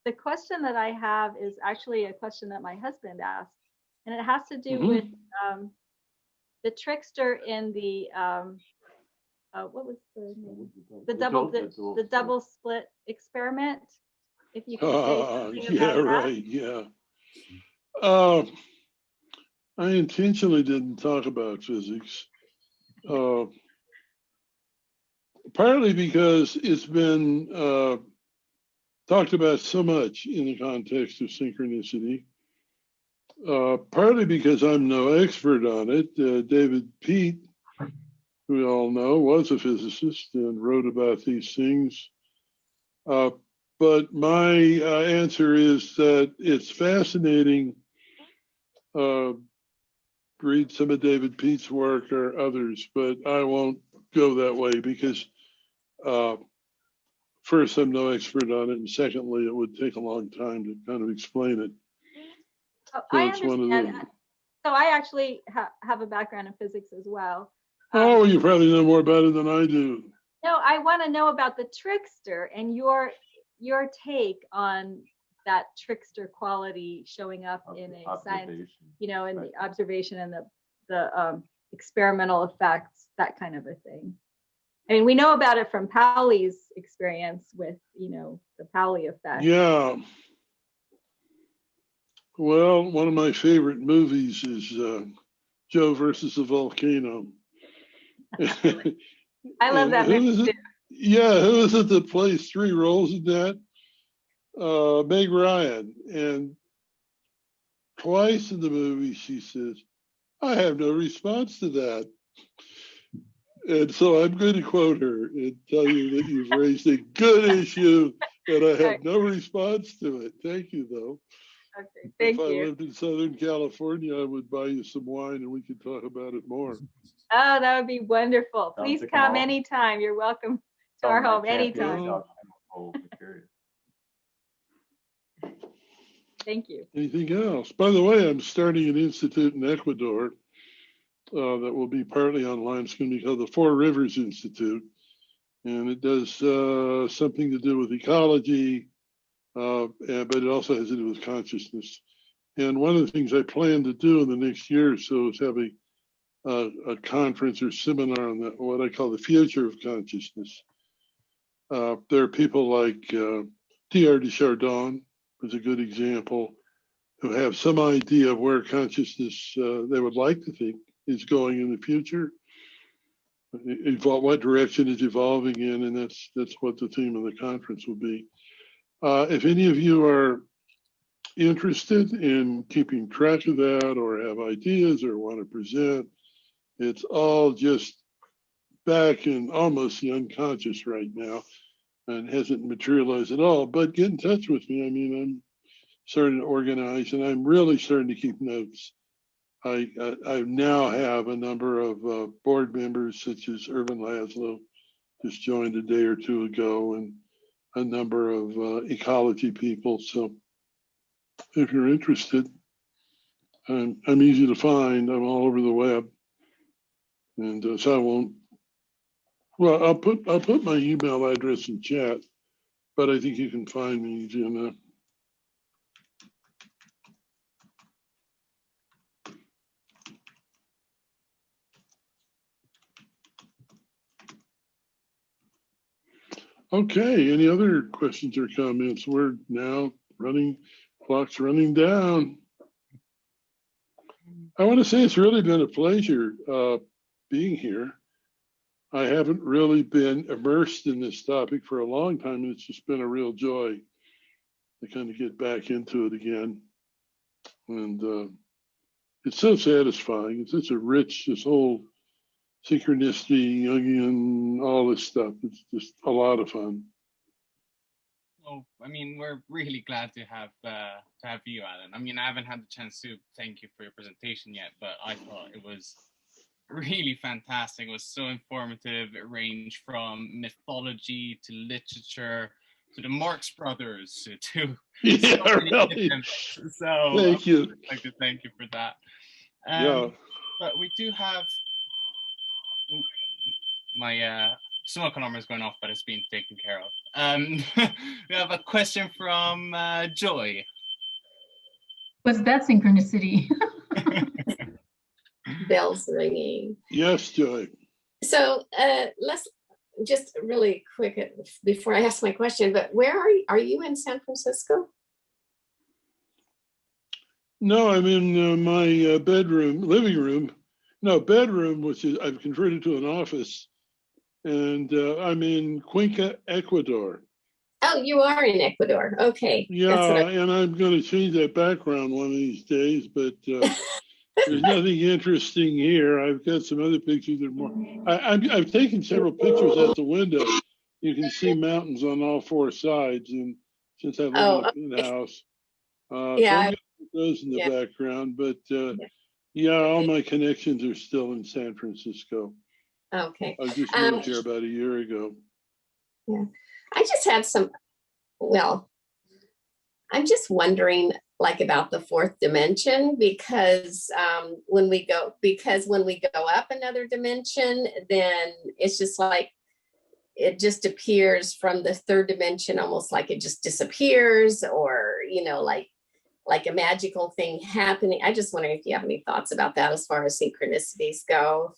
The question that I have is actually a question that my husband asked, and it has to do with the trickster in the what was the name? The double split experiment. If you could say something about that. Right, yeah. I intentionally didn't talk about physics, partly because it's been talked about so much in the context of synchronicity. Partly because I'm no expert on it. David Pete, who we all know, was a physicist and wrote about these things. But my answer is that it's fascinating. Read some of David Pete's work or others, but I won't go that way because first, I'm no expert on it, and secondly, it would take a long time to kind of explain it. Oh, I understand. So I actually have a background in physics as well. Oh, you probably know more about it than I do. No, I want to know about the trickster and your take on that trickster quality showing up in a science, in the observation and the experimental effects, that kind of a thing. I mean, we know about it from Pauli's experience with, the Pauli effect. Yeah. Well, one of my favorite movies is Joe versus the Volcano. I love that movie too. Yeah, who is it that plays three roles in that? Meg Ryan. And twice in the movie she says, I have no response to that. And so I'm going to quote her and tell you that you've raised a good issue and I have no response to it. Thank you, though. Okay, thank you. If I lived in Southern California, I would buy you some wine and we could talk about it more. Oh, that would be wonderful. Please come anytime. You're welcome to our home anytime. Thank you. Anything else? By the way, I'm starting an institute in Ecuador that will be partly online. It's going to be called the Four Rivers Institute. And it does something to do with ecology, but it also has to do with consciousness. And one of the things I plan to do in the next year or so is have a conference or seminar on what I call the future of consciousness. There are people like Teilhard de Chardin, who's a good example, who have some idea of where consciousness they would like to think is going in the future, what direction it's evolving in, and that's what the theme of the conference will be. If any of you are interested in keeping track of that or have ideas or want to present, it's all just back in almost the unconscious right now and hasn't materialized at all, but get in touch with me. I mean, I'm starting to organize and I'm really starting to keep notes. I now have a number of board members such as Irvin Laszlo, just joined a day or two ago, and a number of ecology people. So if you're interested, I'm easy to find. I'm all over the web. And so I won't, well, I'll put my email address in chat, but I think you can find me easy enough. Okay, any other questions or comments? We're now clock's running down. I want to say it's really been a pleasure being here. I haven't really been immersed in this topic for a long time, and it's just been a real joy to kind of get back into it again. And it's so satisfying. It's such a rich, this whole synchronicity, Jungian, all this stuff. It's just a lot of fun. Oh, I mean, we're really glad to have you, Allan. I mean, I haven't had the chance to thank you for your presentation yet, but I thought it was really fantastic. It was so informative. It ranged from mythology to literature to the Marx Brothers to yeah, really. So thank you. I'd like to thank you for that. Yeah. But we do have my smoke alarm is going off, but it's being taken care of. We have a question from Joy. Was that synchronicity? Bells ringing. Yes, Joy. So let's just really quick before I ask my question, but where are you? Are you in San Francisco? No, I'm in my living room, which is I've converted to an office, and I'm in Cuenca, Ecuador. Oh, you are in Ecuador. Okay. Yeah, and I'm going to change that background one of these days, but there's nothing interesting here. I've got some other pictures that are more. I've taken several pictures out the window. You can see mountains on all four sides, and since I live in a penthouse, so I'm going to put those in the background. But yeah, all my connections are still in San Francisco. Okay. I just moved here about a year ago. Yeah, I just had some. Well, I'm just wondering, like, about the fourth dimension, because when we go up another dimension, then it's just like it just appears from the third dimension, almost like it just disappears, or like a magical thing happening. I just wonder if you have any thoughts about that as far as synchronicities go.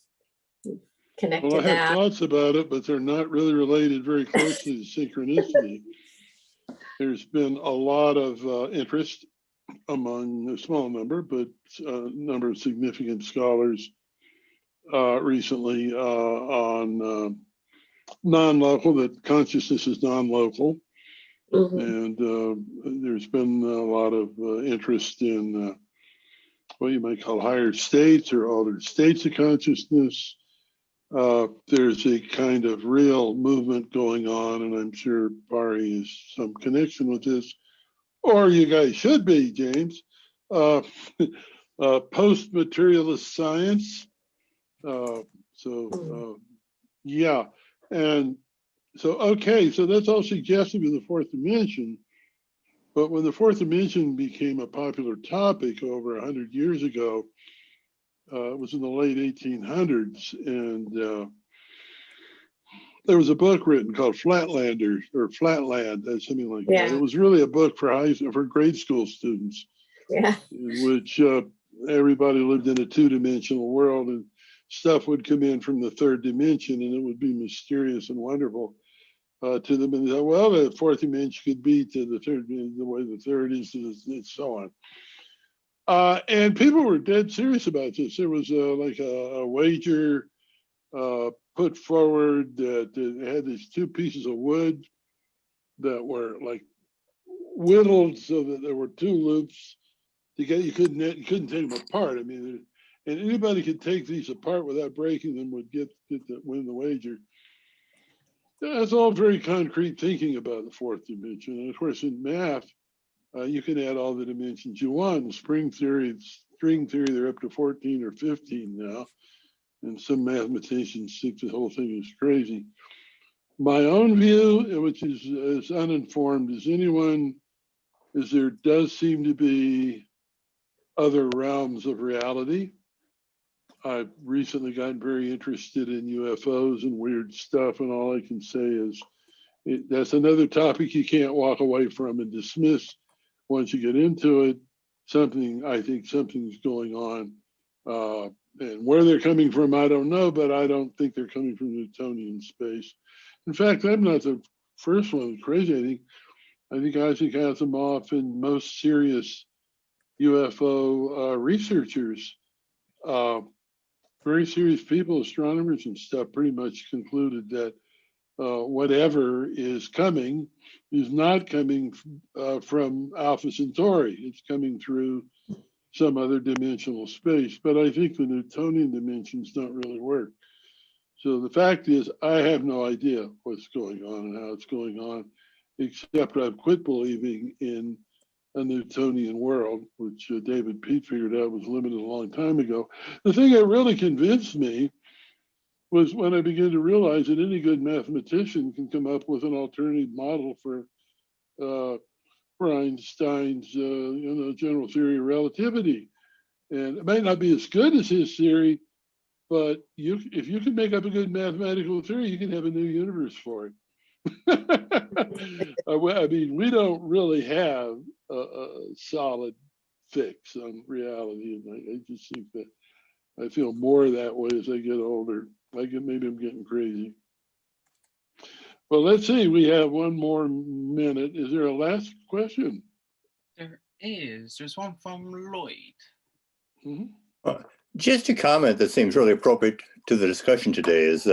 Well, I have thoughts about it, but they're not really related very closely to synchronicity. There's been a lot of interest among a small number, but a number of significant scholars recently on non-local, that consciousness is non-local. Mm-hmm. And there's been a lot of interest in what you might call higher states or altered states of consciousness. There's a kind of real movement going on, and I'm sure Pari has some connection with this, or you guys should be, James. Post-materialist science. Yeah. And so, okay, so that's all suggestive of the fourth dimension. But when the fourth dimension became a popular topic over 100 years ago, it was in the late 1800s, and there was a book written called Flatlanders, or Flatland, something like that. It was really a book for grade school students, in which everybody lived in a two-dimensional world, and stuff would come in from the third dimension, and it would be mysterious and wonderful to them. And well, the fourth dimension could be to the third, the way the third is, and so on. And people were dead serious about this. There was like a wager put forward that had these two pieces of wood that were like whittled so that there were two loops. You couldn't take them apart. I mean, and anybody could take these apart without breaking them would win the wager. That's all very concrete thinking about the fourth dimension. And of course, in math, you can add all the dimensions you want. String theory, they're up to 14 or 15 now. And some mathematicians think the whole thing is crazy. My own view, which is as uninformed as anyone, is there does seem to be other realms of reality. I've recently gotten very interested in UFOs and weird stuff, and all I can say is that's another topic you can't walk away from and dismiss. Once you get into it, I think something's going on. And where they're coming from, I don't know, but I don't think they're coming from Newtonian space. In fact, I'm not the first one crazy. I think Isaac Asimov and most serious UFO researchers, very serious people, astronomers and stuff, pretty much concluded that whatever is coming is not coming from Alpha Centauri. It's coming through some other dimensional space. But I think the Newtonian dimensions don't really work. So the fact is, I have no idea what's going on and how it's going on, except I've quit believing in a Newtonian world, which David Pete figured out was limited a long time ago. The thing that really convinced me was when I began to realize that any good mathematician can come up with an alternative model for Einstein's general theory of relativity. And it might not be as good as his theory, but if you can make up a good mathematical theory, you can have a new universe for it. I mean, we don't really have a solid fix on reality, and I just think that I feel more that way as I get older. Maybe I'm getting crazy. Well, let's see. We have one more minute. Is there a last question? There is. There's one from Lloyd. Mm-hmm. Just a comment that seems really appropriate to the discussion today is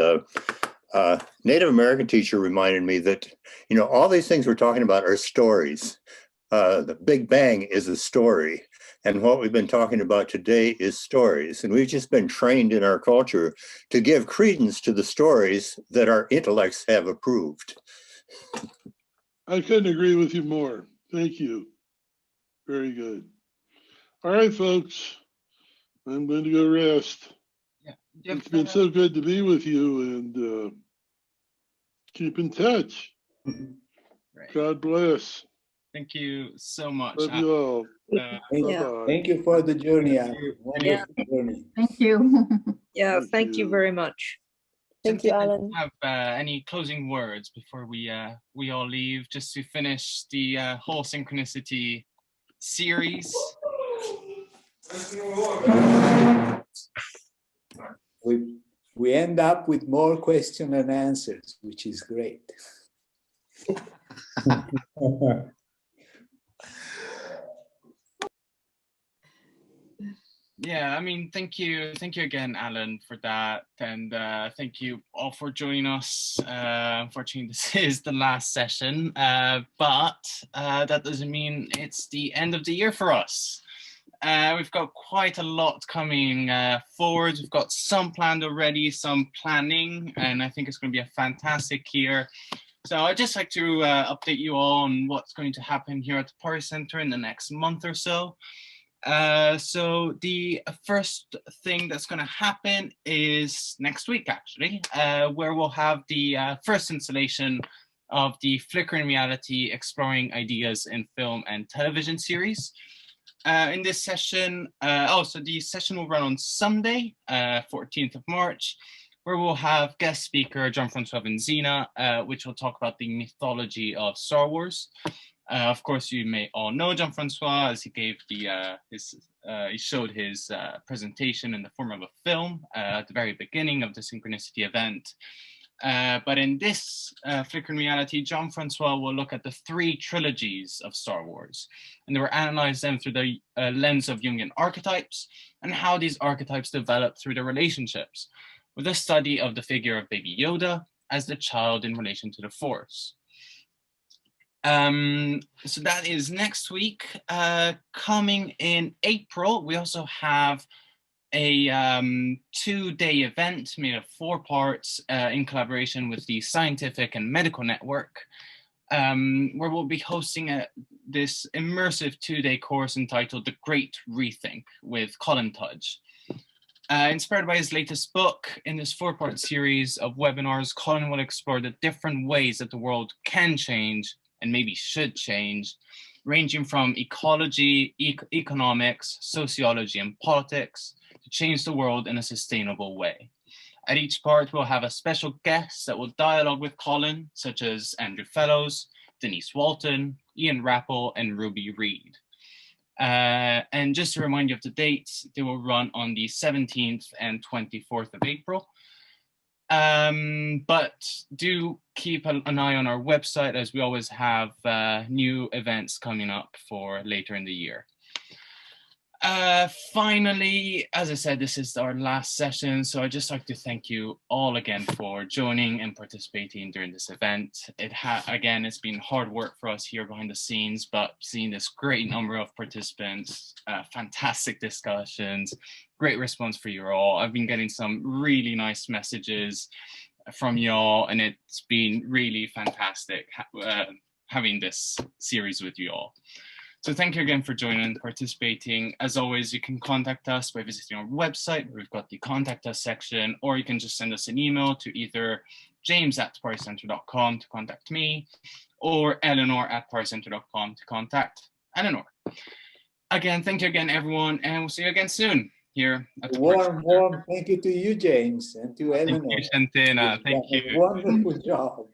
Native American teacher reminded me that, you know, all these things we're talking about are stories. The Big Bang is a story. And what we've been talking about today is stories. And we've just been trained in our culture to give credence to the stories that our intellects have approved. I couldn't agree with you more. Thank you. Very good. All right, folks. I'm going to go rest. Yeah. It's been so good to be with you, and keep in touch. Right. God bless. Thank you so much. Love you all. Bye-bye. Thank you for the journey, Alan. Wonderful journey. Thank you. Yeah, thank you very much. Thank you, Alan. Have any closing words before we all leave, just to finish the whole Synchronicity series? We end up with more questions and answers, which is great. Yeah, I mean, thank you again, Alan, for that, and thank you all for joining us. Unfortunately, this is the last session, but that doesn't mean it's the end of the year for us. We've got quite a lot coming forward. We've got some planned already, some planning, and I think it's going to be a fantastic year. So I'd just like to update you all on what's going to happen here at the Party Center in the next month or so. So the first thing that's going to happen is next week, actually, where we'll have the first installation of the Flickering Reality Exploring Ideas in Film and Television series. In this session, so the session will run on Sunday, 14th of March, where we'll have guest speaker Jean-Francois Benzina, which will talk about the mythology of Star Wars. Of course, you may all know Jean-Francois, as he gave he showed his presentation in the form of a film at the very beginning of the Synchronicity event. But in this Flickering Reality, Jean-Francois will look at the 3 trilogies of Star Wars, and they will analyze them through the lens of Jungian archetypes and how these archetypes develop through their relationships, with a study of the figure of Baby Yoda as the child in relation to the Force. So that is next week. Coming in April, we also have a 2-day event made of 4 parts in collaboration with the Scientific and Medical Network, where we'll be hosting this immersive 2-day course entitled The Great Rethink with Colin Tudge. Inspired by his latest book, in this 4-part series of webinars, Colin will explore the different ways that the world can change and maybe should change, ranging from ecology, economics, sociology, and politics, to change the world in a sustainable way. At each part, we'll have a special guest that will dialogue with Colin, such as Andrew Fellows, Denise Walton, Ian Rappel, and Ruby Reed. And just to remind you of the dates, they will run on the 17th and 24th of April. But do keep an eye on our website, as we always have new events coming up for later in the year. Finally, as I said, this is our last session, so I'd just like to thank you all again for joining and participating during this event. Again, it's been hard work for us here behind the scenes, but seeing this great number of participants, fantastic discussions, great response for you all. I've been getting some really nice messages from y'all, and it's been really fantastic having this series with you all. So thank you again for joining and participating. As always, you can contact us by visiting our website, where we've got the contact us section, or you can just send us an email to either james@partycenter.com to contact me, or eleanor@partycenter.com to contact Eleanor. Again, thank you again, everyone, and we'll see you again soon here at the warm thank you to you, James, and to Eleanor. Thank you, Shantina. Thank you. Wonderful job.